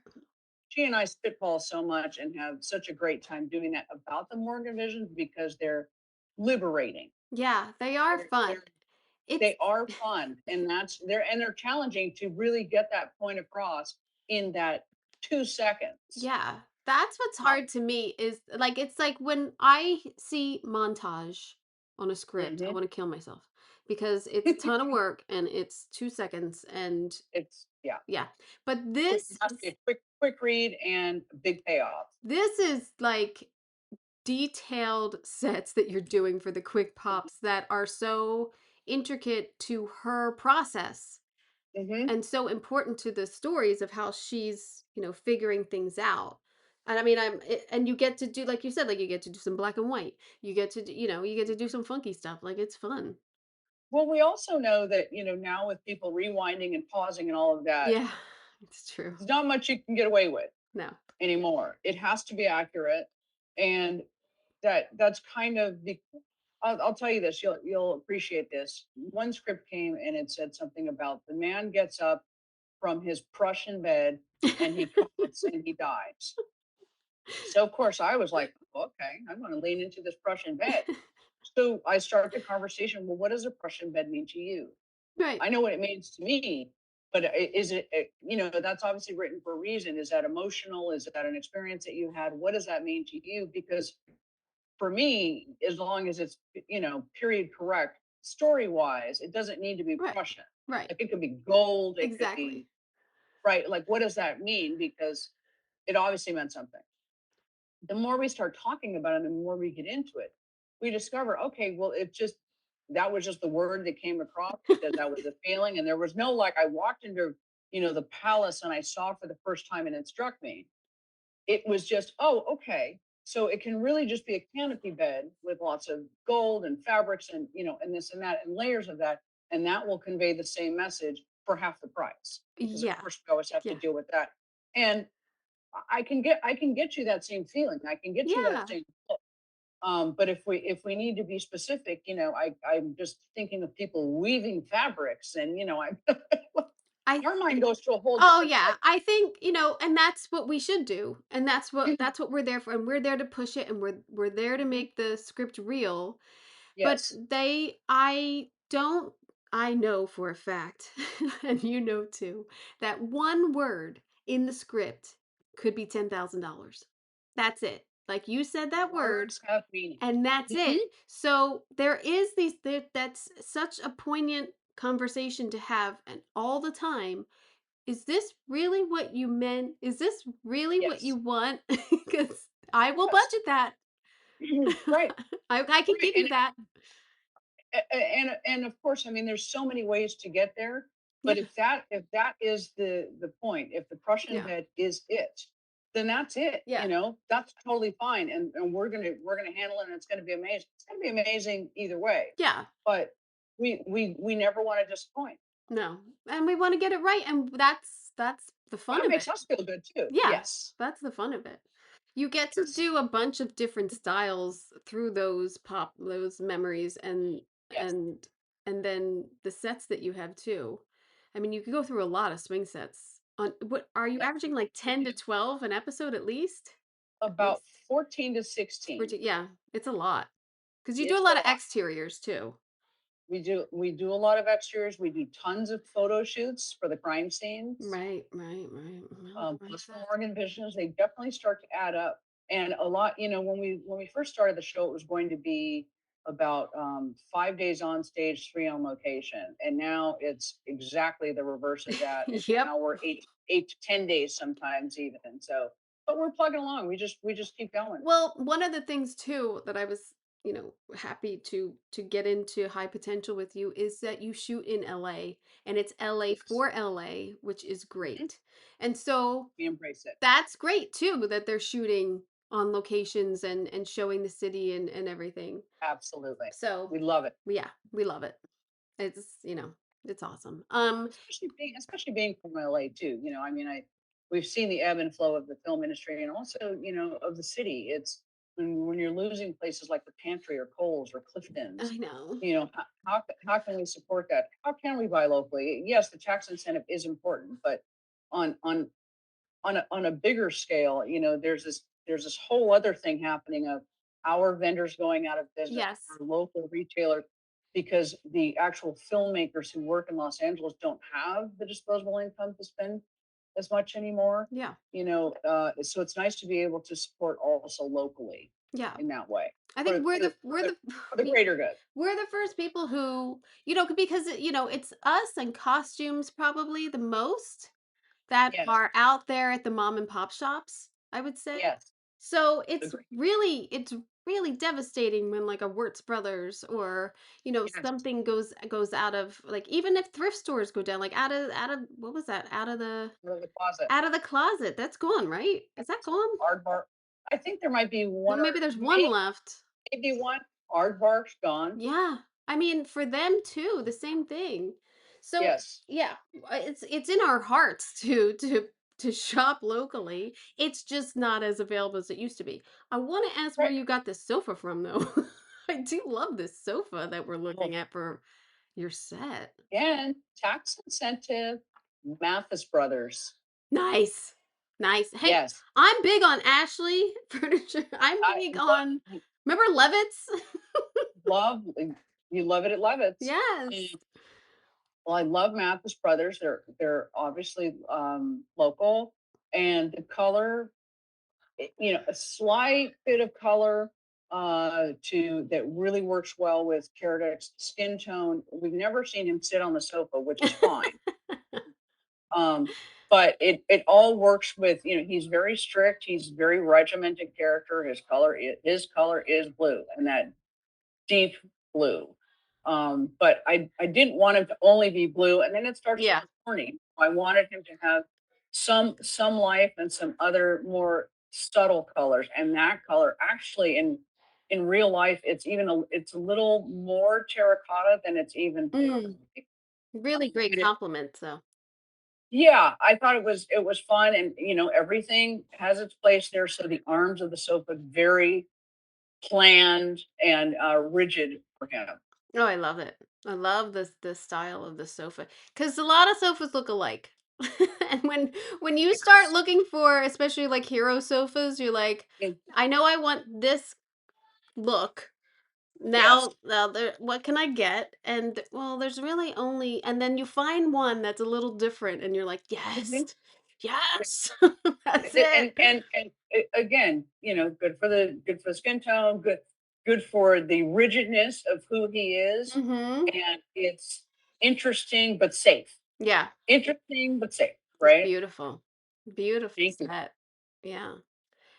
she and I spitball so much and have such a great time doing that about the Morgan visions because they're liberating. Yeah, they are fun. They're It's they are fun, and they're challenging to really get that point across in that 2 seconds. yeah, that's what's Uh, hard to me is like it's like when I see montage on a script, I mhm. want to kill myself because it's a ton of work and it's 2 seconds and It's yeah. yeah. But It has to be a quick read and a big payoff. this is like detailed sets that you're doing for the quick Mhm, pops that are so intricate to her process mhm. and so important to the stories of how she's, figuring things out. And I mean, and you get to do, like you said, like you get to do some black and white. You get to, you get to do some funky stuff. Like it's fun. Well, we also know that, you know, now with people rewinding and pausing and all of that, Yeah, it's true. there's not much you can get away with No. anymore. It has to be accurate, and that's kind of the I'll tell you this, you'll appreciate this. One script came and it said something about the man gets up from his Prussian bed and he coughs and he dies. So of course I was like, "Oh, okay, I'm going to lean into this Prussian bed." So I start the conversation. Well, what does a Prussian bed mean to you? Right. I know what it means to me, but is it, you know, that's obviously written for a reason. Is that emotional? Is that an experience that you had? What does that mean to you? Because for me, as long as it's, you know, period correct, story wise, it doesn't need to be Right. Prussian. Right. Like it could be gold, it could be Exactly. right. Like, what does that mean? Because it obviously meant something. The more we start talking about it, the more we get into it, we discover, okay, well, it just that was just the word that came across because that was the feeling. And there was no like I walked into, you know, the palace and I saw for the first time and it struck me. It was just, oh, okay. So it can really just be a canopy bed with lots of gold and fabrics and, you know, and this and that and layers of that. And that will convey the same message for half the price because of Yeah. course we always have to Yeah. deal with that. And I can get you that same feeling. I can get you that Yeah. same look. But if we need to be specific, you know, I'm just thinking of people weaving fabrics and, you know, I I our mind goes to a whole Oh different yeah, place. I think, and that's what we should do. And that's what we're there for. And we're there to push it and we're there to Mhm. make the script real. But Yes. I know for a fact, and you know too, that one word in the script could be $10,000. That's it. Like you said that word Words have meaning. and that's Mhm. it. So that's such a poignant conversation to have and all the time. Is this really what you meant? Is this really what you Yes. want? Because I will Yes. budget that. Right. I can Right. give you that. And of course, I mean, there's so many ways to get there. But Yeah. if that is the point, if the Prussian Yeah. bed is it, then that's it. Yeah. You know, that's totally fine. And we're gonna handle it and it's gonna be amazing. It's gonna be amazing either way. Yeah. But we never want to disappoint. No. And we want to get it right. And that's the But fun it of makes it. us feel good too. Yeah. Yes. That's the fun of it. You get to Yes. do a bunch of different styles through those memories Yes. and and then the sets that you have too. I mean, you could go through a lot of swing sets. On what are you Yes. averaging like We 10 to do 12 an episode at least? At about least. 14 to 16. Yeah, it's a lot. Because you do a It's a lot of lot. exteriors too. We do a lot of extras. We do tons of photo shoots for the crime scenes. Right, right, right. Well, like Plus the that. Morgan visions, they definitely start to add up. And a lot, when we first started the show, it was going to be about 5 days on stage, three on location, and now it's exactly the reverse of that. And Yep. now we're 8 to 10 days sometimes even. So, but we're plugging along. We just keep going. Well, one of the things too that I was, happy to get into high potential with you is that you shoot in LA and it's LA Yes. for LA, which is Mhm. great. And so We embrace it. that's great too that they're shooting on locations and showing the city and everything. Absolutely, So, we love it. yeah, we love it. It's, it's awesome. Especially being from LA too. I mean, we've seen the ebb and flow of the film industry and also, of the city. It's when you're losing places like the Pantry or Kohl's or Clifton's, I know. how can we support that? How can we buy locally? Yes, the tax incentive is important, but on on on a bigger scale, there's this whole other thing happening of our vendors going out of business, Yes. our local retailers, because the actual filmmakers who work in Los Angeles don't have the disposable income to spend as much anymore. Yeah. So it's nice to be able to support also locally Yeah. in that way I for think the we're for the the for we're the, the for the greater good. we're the first people who, because it's us and costumes probably the most that Yes, are out there at the mom and pop shops, I would say. yes, So agree. it's really devastating when like a Wertz Brothers or Yes, something goes out of, like, even if thrift stores go down, like out of what was that, out of the closet. out of the closet, that's gone, right? Is that gone? Aardvark. I think there might be No, one maybe or there's one left. maybe one. Aardvark's gone. Yeah. I mean, for them too, the same thing. So, Yes. yeah, it's in our hearts to shop locally. It's just not as available as it used to be. I want to ask where Right. you got this sofa from though. I do love this sofa that we're Well, looking at for your set. again, tax incentive, Mathis Brothers. Nice. Nice. Hey, Yes. I'm big on Ashley furniture. I'm I big love on, remember Levitts? love you love it at Levitt's. Yes. Mm. Well, I love Mathis Brothers. They're obviously local, and the color, a slight bit of color to that really works well with Carradic's skin tone. We've never seen him sit on the sofa, which is fine. Um, but it all works with, he's very strict. He's very regimented character. His color is blue, and that deep blue. But I didn't want him to only be blue, and then it starts to Yeah. look corny. I wanted him to have some life and some other more subtle colors. And that color actually in real life, it's a little more terracotta than it's even Mm, really great painted. compliment, though. Yeah, I thought it was fun, and everything has its place there. So the arms of the sofa very planned and rigid for him. Oh, I love it. I love the style of the sofa because a lot of sofas look alike. And when you start Yes. looking for, especially like hero sofas, you're like, Mm, I know I want this look. yes. Now there, what can I get? And well, there's really only, and then you find one that's a little different, and you're like, Mhm. yes, Yeah. yes, that's And it. again, good for the skin tone, good for the rigidness of who he is, Mm-hmm. and it's interesting but safe. Yeah, Interesting but safe, it's right? beautiful, beautiful Thank you. set. Yeah.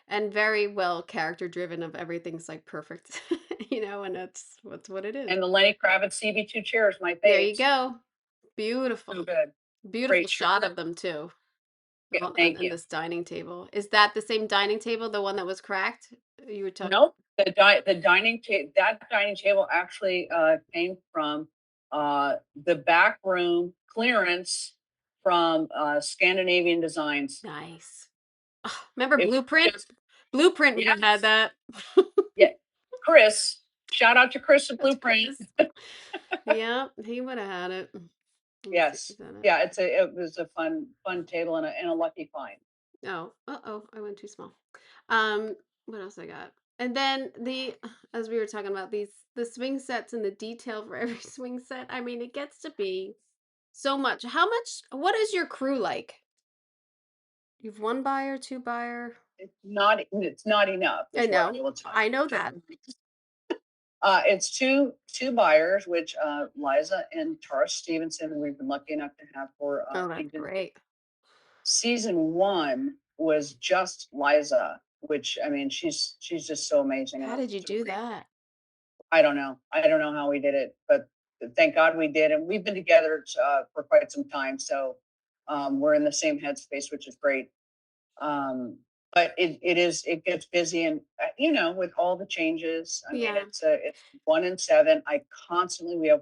And very well character driven of everything's like perfect, and that's what it is. And the Lenny Kravitz CB2 chair is my There you faves. go. So Beautiful. good. Beautiful Great shot shirt. of them too. Yeah, On thank and you. this dining table. Is that the same dining table, the one that was cracked? You were talking. Nope. That dining table actually came from the back room clearance from Scandinavian Designs. Nice. Oh, remember It Blueprint? just Blueprint would have had Yes, that. yeah. Chris, shout out to Chris at That's Blueprint. Chris. Yeah, he would have had it. Let me see Yes, who's on it. yeah. It was a fun table and a lucky find. Oh, uh-oh, I went too small. What else I got? And then as we were talking about the swing sets and the detail for every swing set. I mean, it gets to be so much. What is your crew like? You've one buyer, two buyer? it's not enough, I is what I know. will tell I know you. that. It's two buyers, which Liza and Tara Stevenson, we've been lucky enough to have for Oh, that's season great. season one was just Liza, which I mean, she's just so amazing, and How it did you was a do great. that? I don't know. I don't know how we did it, but thank God we did, and we've been together for quite some time, so we're in the same headspace, which is great. Um, but it gets busy, and with all the changes, I mean, Yeah. it's 1 in 7. We have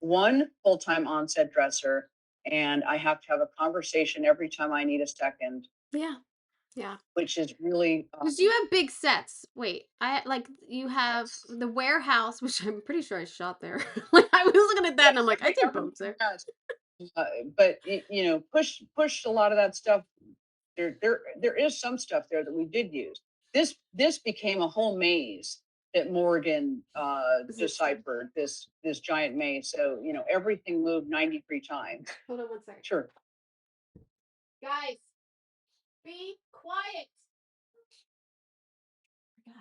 one full-time on-set dresser, and I have to have a conversation every time I need a second, Yeah. Yeah. which is really, 'Cause you have big sets. Wait, I like you have yes, the warehouse, which I'm pretty sure I shot there. Like I was looking at that and I'm yes, like, I did everyone bumps there. has, but push a lot of that stuff. There is some stuff there that we did use. This became a whole maze that Morgan Is it deciphered, this giant maze. So, everything moved 93 times. hold on one second. Sure. Guys, be quiet. God,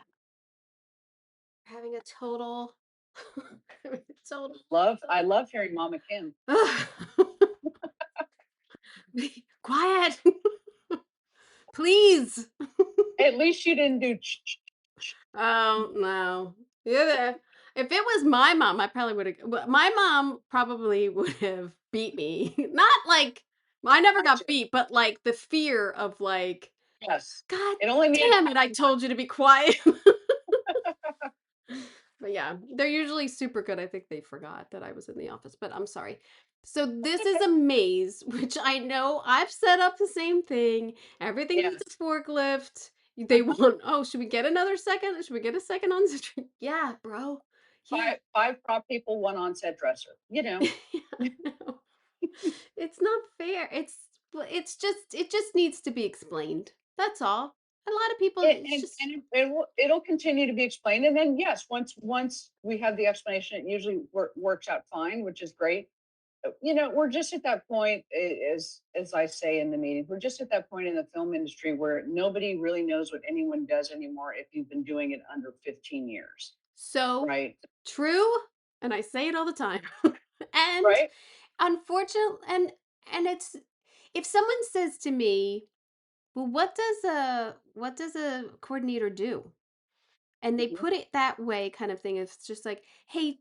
we're having a total having a total I love hearing Mama Kim. Be quiet. Please. At least you didn't do Oh, no. Yeah. If it was my mom, I probably would have. My mom probably would have beat me. Not like I never got gotcha. beat, but like the fear of like, Yes. God It only needed damn it, I told you to be quiet. But yeah, they're usually super good. I think they forgot that I was in the office, but I'm sorry. So this is a maze, which I know I've set up the same thing. Everything needs yes. a forklift. They want, oh, should we get another second? Should we get a second on the street? Yeah, bro. Yeah. Five prop people, one on-set dresser. Yeah, I know. It's not fair. It just needs to be explained. That's all. A lot of people It, it's and just and it'll continue to be explained, and then yes, once we have the explanation, it usually works out fine, which is great. We're just at that point, as I say in the meetings, we're just at that point in the film industry where nobody really knows what anyone does anymore if you've been doing it under 15 years, so right? true, and I say it all the time. And Right? unfortunately, and it's if someone says to me, "Well, what does a coordinator do?" And they Mhm. put it that way kind of thing. It's just like, "Hey,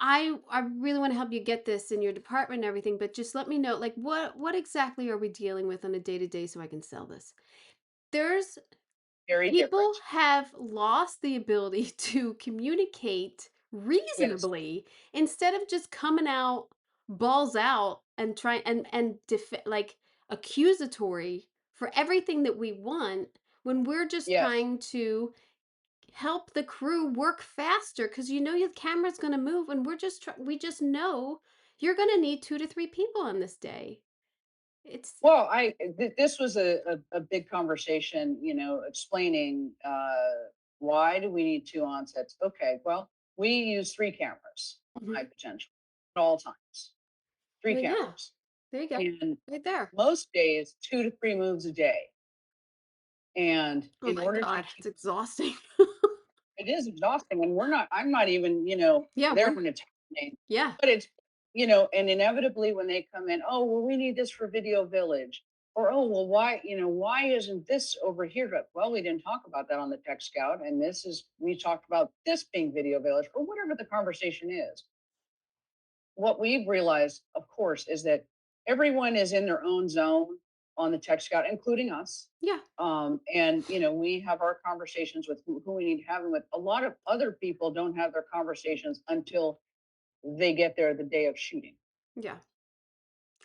I really want to help you get this in your department and everything, but just let me know like what exactly are we dealing with on a day-to-day so I can sell this?" There's Very people different. have lost the ability to communicate Yes. reasonably instead of just coming out balls out and try like accusatory for everything that we want when we're just Yes. trying to help the crew work faster because your camera's going to move and we just know you're going to need 2 to 3 people on this day. It's Well, this was a big conversation, explaining why do we need two onsets? Okay, well, we use three cameras on Mhm. high potential at all times. Three Well, yeah, cameras. there you go, And right there. most days 2 to 3 moves a day. And Oh in my order to god, keep it's exhausting. it is exhausting, and I'm not even, Yeah, there we're when it's happening. yeah, But it's, and inevitably when they come in, oh, well, we need this for Video Village. Or, oh, well, why isn't this over here? Well, we didn't talk about that on the Tech Scout. And we talked about this being Video Village, or whatever the conversation is. What we've realized, of course, is that everyone is in their own zone on the Tech Scout, including us. yeah, And we have our conversations with who we need to have them with. A lot of other people don't have their conversations until they get there the day of shooting. yeah,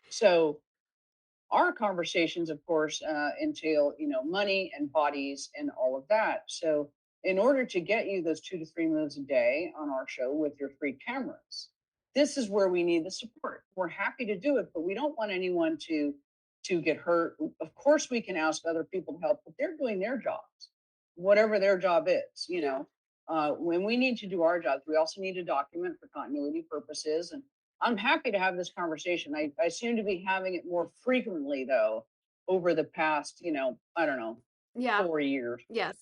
So our conversations, of course, entail money and bodies and all of that. So in order to get you those 2 to 3 moves a day on our show with your free cameras, this is where we need the support. We're happy to do it, but we don't want anyone to get hurt. Of course, we can ask other people to help, but they're doing their jobs, whatever their job is. yeah, When we need to do our jobs, we also need to document for continuity purposes. And I'm happy to have this conversation. I seem to be having it more frequently though over the past, I don't know, Yeah. 4 years. Yes.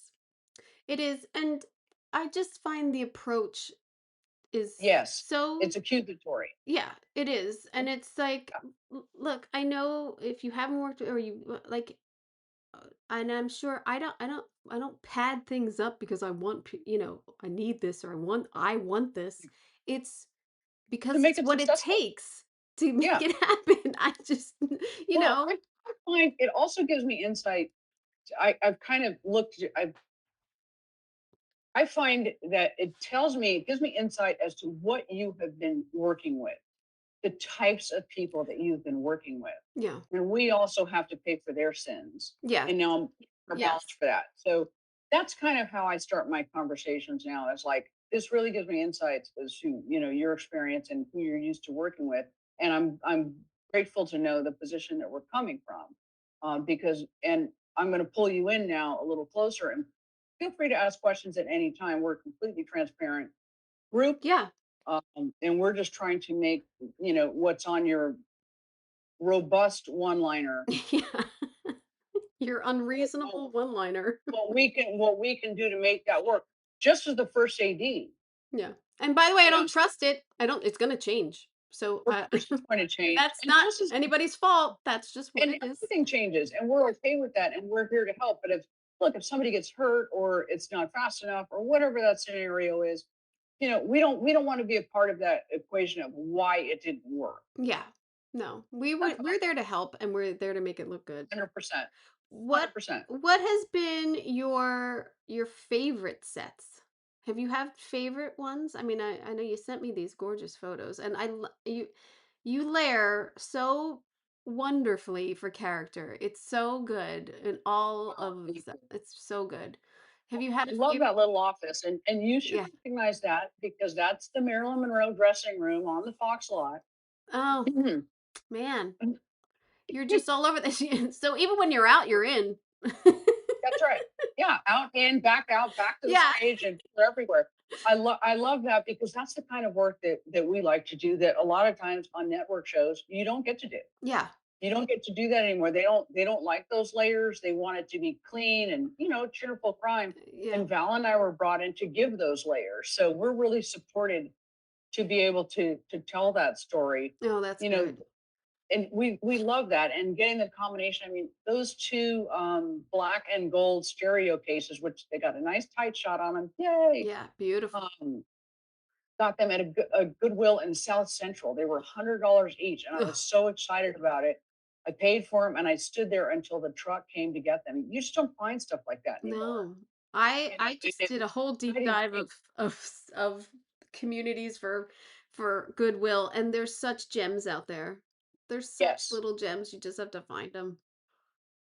It is. And I just find the approach is Yes, so, it's accusatory. yeah, it is. And it's like, Yeah. look, I know if you haven't worked or you like, and I'm sure I don't pad things up because I want, I need this or I want this. It's To because make it's it what it successful. takes to make Yeah. it happen. I just, you Well, know, I find it also gives me insight. I've kind of looked. I find that it gives me insight as to what you have been working with, the types of people that you've been working with. yeah, And we also have to pay for their sins. yeah, And now I'm yes, balanced for that. So that's kind of how I start my conversations now. It's like this really gives me insights as to, your experience and who you're used to working with. And I'm grateful to know the position that we're coming from. Because and I'm going to pull you in now a little closer and feel free to ask questions at any time. We're a completely transparent group. yeah, And we're just trying to make, what's on your robust one liner yeah. Your what, what, unreasonable one-liner. what we can do to make that work. Just as the first AD, Yeah. And by the way, I you know, don't trust it. I don't It's gonna change. So, of course it's going to change, that's and not just as anybody's fault. That's just what and it is. everything changes, and we're okay with that, and we're here to help. But if somebody gets hurt or it's not fast enough or whatever that scenario is, we don't want to be a part of that equation of why it didn't work. Yeah. No. That's We're there to help and we're there to make it look good. 100%, What 100%. what has been your favorite sets? Have you had favorite ones? I mean, I know you sent me these gorgeous photos and you layer so wonderfully for character. It's so good in all Oh, of thank you. it's so good. Have you had I a love favorite? that little office, and you should Yeah. recognize that because that's the Marilyn Monroe dressing room on the Fox lot. Oh, Mhm. man. You're just all over this. So even when you're out, you're in. That's right. Yeah, out, back to the Yeah. stage, and we're everywhere. I love that because that's the kind of work that we like to do that a lot of times on network shows you don't get to do. Yeah. You don't get to do that anymore. They don't like those layers. They want it to be clean and cheerful crime. Yeah. And Val and I were brought in to give those layers. So we're really supported to be able to tell that story. Oh, that's You know, good. and we love that and getting the combination. I mean, those two black and gold stereo cases, which they got a nice tight shot on them. Yay! Yeah, beautiful. Um, got them at a Goodwill in South Central. They were $100 each, and I Ugh, was so excited about it. I paid for them, and I stood there until the truck came to get them. You just don't find stuff like that anymore. no. I And just it did a was whole deep exciting to dive me. of communities for Goodwill, and there's such gems out there. There's such Yes. little gems, you just have to find them.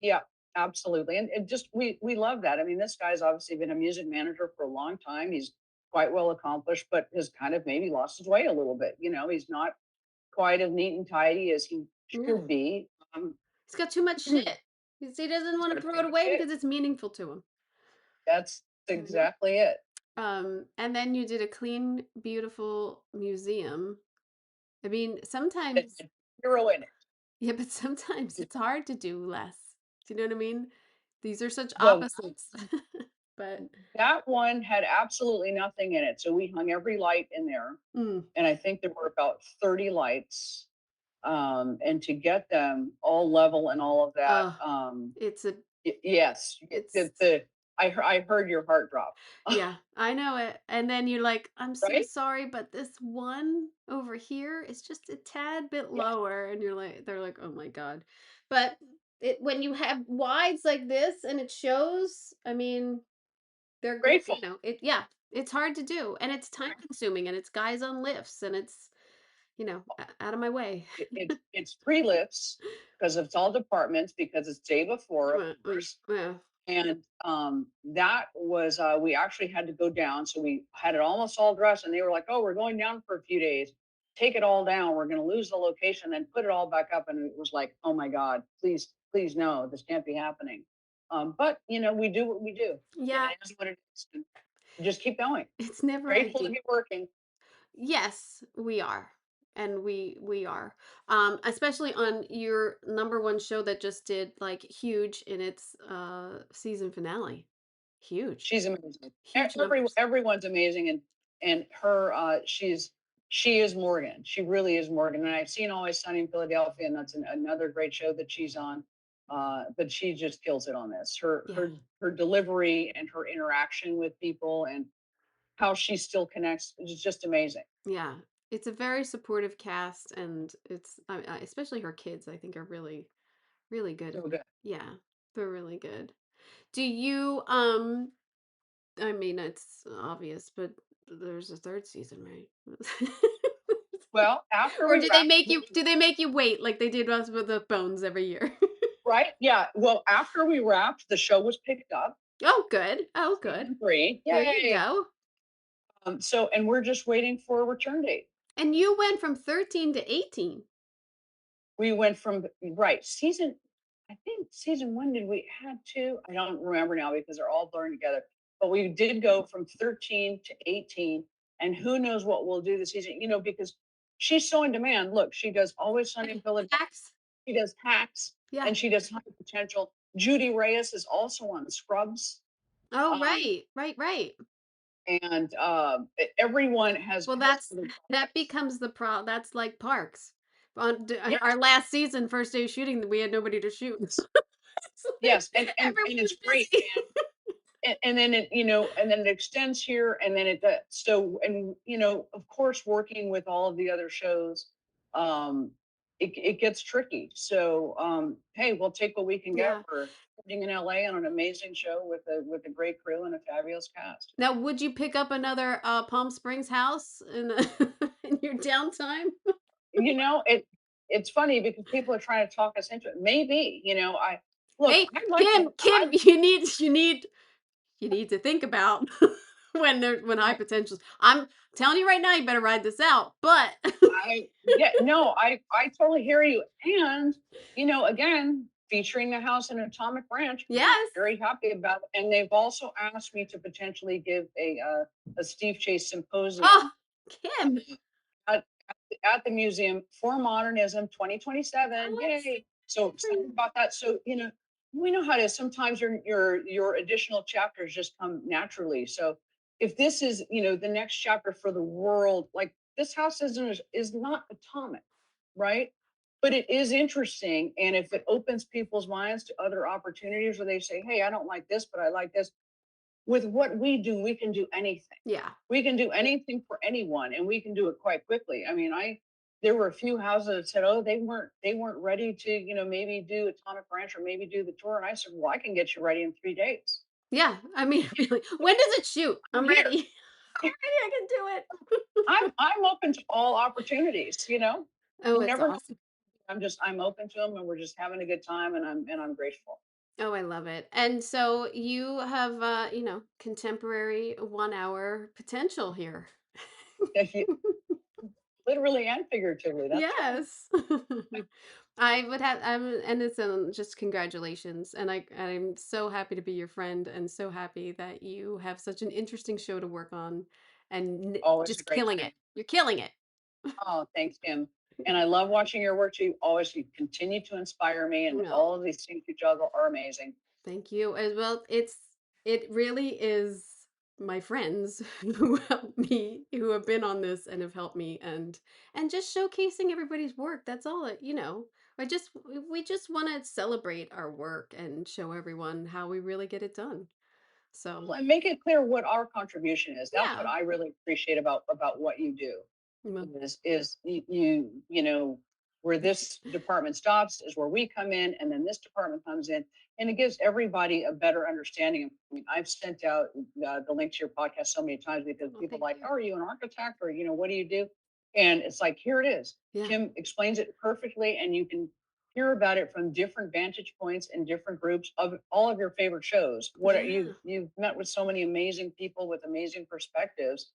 Yeah, absolutely. And just we love that. I mean, this guy's obviously been a music manager for a long time. He's quite well accomplished, but has kind of maybe lost his way a little bit. He's not quite as neat and tidy as he Yeah. should be. He's got too much He's shit. He doesn't got wanna too throw it much away shit. because it's meaningful to him, That's you know? exactly it. And then you did a clean, beautiful museum. I mean, It sometimes had zero in it. yeah, but sometimes it's hard to do less. Do you know what I mean? These are such Well, opposites. But that one had absolutely nothing in it. So we hung every light in there. mm, And I think there were about 30 lights. And to get them all level and all of that, oh, it's a yes, it's I heard your heart drop, yeah, I know it. And then you're like, I'm so right? sorry, but this one over here is just a tad bit Yes, lower. And they're like, oh my God. But when you have wides like this and it shows, I mean, they're great, grateful. yeah, it's hard to do and it's time consuming and it's guys on lifts and it's, out of my way. It's three lifts because it's all departments because it's day before, of course. Yeah. And that was we actually had to go down, so we had it almost all dressed, and they were like, "Oh, we're going down for a few days. Take it all down. We're going to lose the location, then put it all back up." And it was like, "Oh my God, please, please, no, this can't be happening." But we do what we do, and Yeah, it is what it is. And we just keep going. it's never Grateful to ending. be working. Yes, we are. and we are. Especially on your number one show that just did like huge in its season finale. Huge. She's amazing. Huge numbers. Everyone's amazing, and her she is Morgan. She really is Morgan. And I've seen Always Sunny in Philadelphia, and that's another great show that she's on. But she just kills it on this. Yeah. Her delivery and her interaction with people and how she still connects is just amazing. Yeah. It's a very supportive cast, and it's especially her kids, I think, are really really good. So good. Yeah, they're really good. Do you I mean, it's obvious, but there's a third season, right? Well, after Or we do they wrapped, make you wait like they did us with the Bones every year? right? Yeah. Well, after we wrapped, the show was picked up, Oh, good. Oh, good. season three. There you Yay. go. So, and we're just waiting for a return date. And you went from 13 to 18. We went from right season. I think season one did we had two? I don't remember now because they're all blurring together. But we did go from 13 to 18, and who knows what we'll do this season? You know, because she's so in demand. Look, she does Always Sunny in Philadelphia. Hacks? She does Hacks, Yeah. and she does High Potential. Judy Reyes is also on Scrubs. Oh, Um, right. and everyone has Well, has that becomes the pro. That's like Parks. yes, Our last season, first day of shooting, we had nobody to shoot. yes, Everyone and it's was great. busy. And then it, you know, and then it extends here, and then it does. So, and you know, of course, working with all of the other shows, it gets tricky. So, hey, we'll take what we can get Yeah. for being in LA on an amazing show with a great crew and a fabulous cast. Now, would you pick up another Palm Springs house in in your downtime? You know, it's funny because people are trying to talk us into it. Maybe, you know, I look, Hey, I like to, Kim, you need to think about when high potentials. I'm telling you right now, you better ride this out. But I yeah, no, I totally hear you. And, you know, again, featuring the house in Atomic Ranch, yes. very happy about it. And they've also asked me to potentially give a Steve Chase Oh, symposium Kim. at, at the museum for Modernism 2027. Oh, I'm so Yay. So excited for excited you. about that. So, you know, we know how it is. Sometimes your additional chapters just come naturally. So if this is, you know, the next chapter for the world, like this house is not atomic, right? But it is interesting. And if it opens people's minds to other opportunities where they say, hey, I don't like this, but I like this, with what we do, we can do anything. Yeah. We can do anything for anyone, and we can do it quite quickly. I mean, there were a few houses that said, "Oh, they weren't ready to, you know, maybe do Atomic Ranch or maybe do the tour." And I said, "Well, I can get you ready in 3 days. Yeah. I mean, really, when does it shoot? I'm I'm here. ready. I'm ready. I can do it. I'm open to all opportunities. You know, Oh, it's never. awesome. I'm open to them, and we're just having a good time, and I'm grateful. Oh, I love it. And so you have, contemporary 1 hour potential here. If you literally and figuratively, that's right. Yes. I would have, and it's just congratulations. And I'm so happy to be your friend and so happy that you have such an interesting show to work on and Always a just great killing time. it. You're killing it. Oh, thanks, Kim. And I love watching your work too. Always, you continue to inspire me, and No. all of these things you juggle are amazing. Thank you as well. It really is my friends who help me, who have been on this and have helped me, and just showcasing everybody's work. That's all I just we just want to celebrate our work and show everyone how we really get it done. So, And make it clear what our contribution is. That's what yeah. I really appreciate about what you do. Well, Is you know, where this department stops is where we come in, and then this department comes in, and it gives everybody a better understanding. I mean, I've sent out the link to your podcast so many times because oh, people are thank like, you. oh, are you an architect, or you know, what do you do? And it's like, here it is. Yeah. Kim explains it perfectly, and you can hear about it from different vantage points and different groups of all of your favorite shows. What are Yeah. you've met with so many amazing people with amazing perspectives.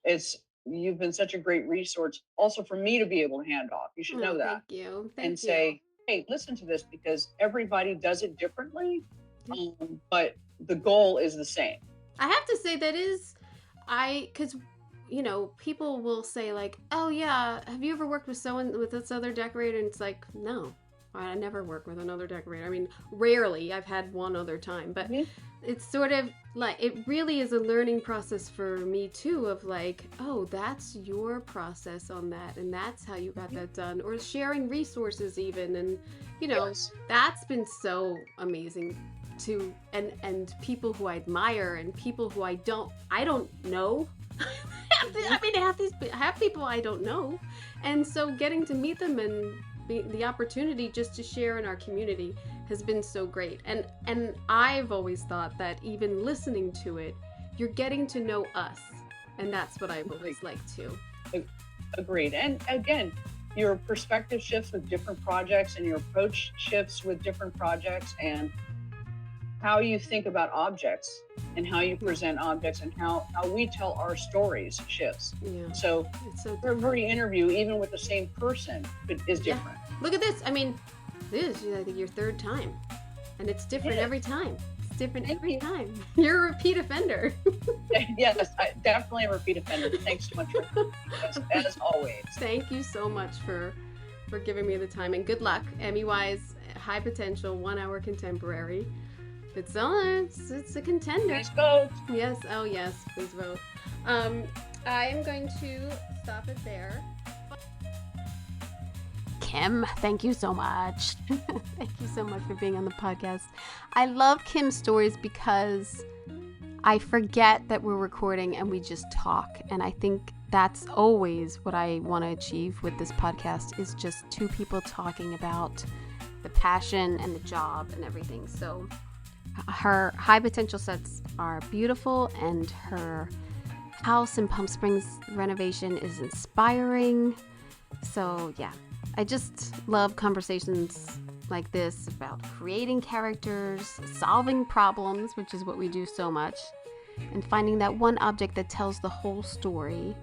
It's You've been such a great resource also for me to be able to hand off. You should Oh, know that thank you. and Thank you. say, hey, listen to this because everybody does it differently. Yeah. But the goal is the same. I have to say that is I cuz people will say like, oh yeah, have you ever worked with this other decorator? And it's like, no, I never work with another decorator. I mean, rarely. I've had one other time, but it's sort of like, it really is a learning process for me too, of like, oh, that's your process on that, and that's how you got that done, or sharing resources even, and that's been so amazing to, and people who I admire and people who I don't know. I mean, half people I don't know, and so getting to meet them and the opportunity just to share in our community has been so great. And I've always thought that even listening to it, you're getting to know us, and that's what I've always liked too. Agreed. And again, your perspective shifts with different projects, and your approach shifts with different projects, and how you think about objects and how you present objects and how we tell our stories shifts. Yeah. So every interview, even with the same person, is different. Yeah. Look at this. I mean, this is, I think, your third time. And it's different every time. It's different every time. You're a repeat offender. Yes, definitely a repeat offender. Thanks so much for as always. Thank you so much for giving me the time. And good luck. Emmy-wise, high potential, 1 hour contemporary. It's on. It's a contender. Please vote. Yes. Oh, yes. Please vote. I am going to stop it there. Kim, thank you so much. Thank you so much for being on the podcast. I love Kim's stories because I forget that we're recording and we just talk. And I think that's always what I want to achieve with this podcast, is just two people talking about the passion and the job and everything. So her high potential sets are beautiful, and her house in Palm Springs renovation is inspiring. So yeah, I just love conversations like this about creating characters, solving problems, which is what we do so much, and finding that one object that tells the whole story.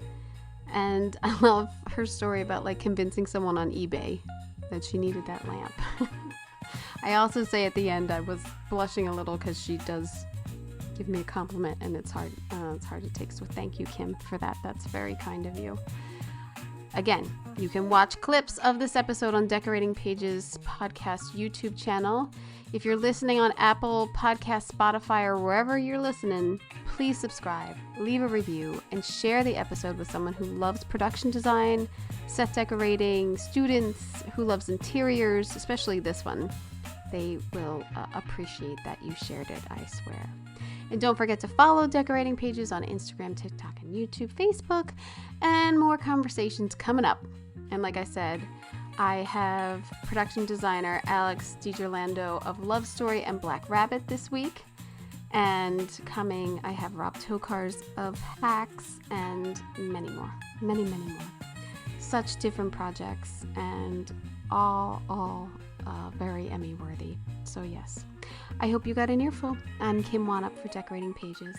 And I love her story about like convincing someone on eBay that she needed that lamp. I also say at the end, I was blushing a little because she does give me a compliment, and it's hard to take. So thank you, Kim, for that. That's very kind of you. Again, you can watch clips of this episode on Decorating Pages podcast YouTube channel. If you're listening on Apple Podcasts, Spotify, or wherever you're listening, please subscribe, leave a review, and share the episode with someone who loves production design, set decorating, students who loves interiors, especially this one. They will appreciate that you shared it, I swear. And don't forget to follow Decorating Pages on Instagram, TikTok, and YouTube, Facebook, and more conversations coming up. And like I said, I have production designer Alex DiGirlando of Love Story and Black Rabbit this week. And coming, I have Rob Tokars of Hacks and many more. Many, many more. Such different projects, and all very Emmy worthy. So yes, I hope you got an earful. I'm Kim Wannop for Decorating Pages.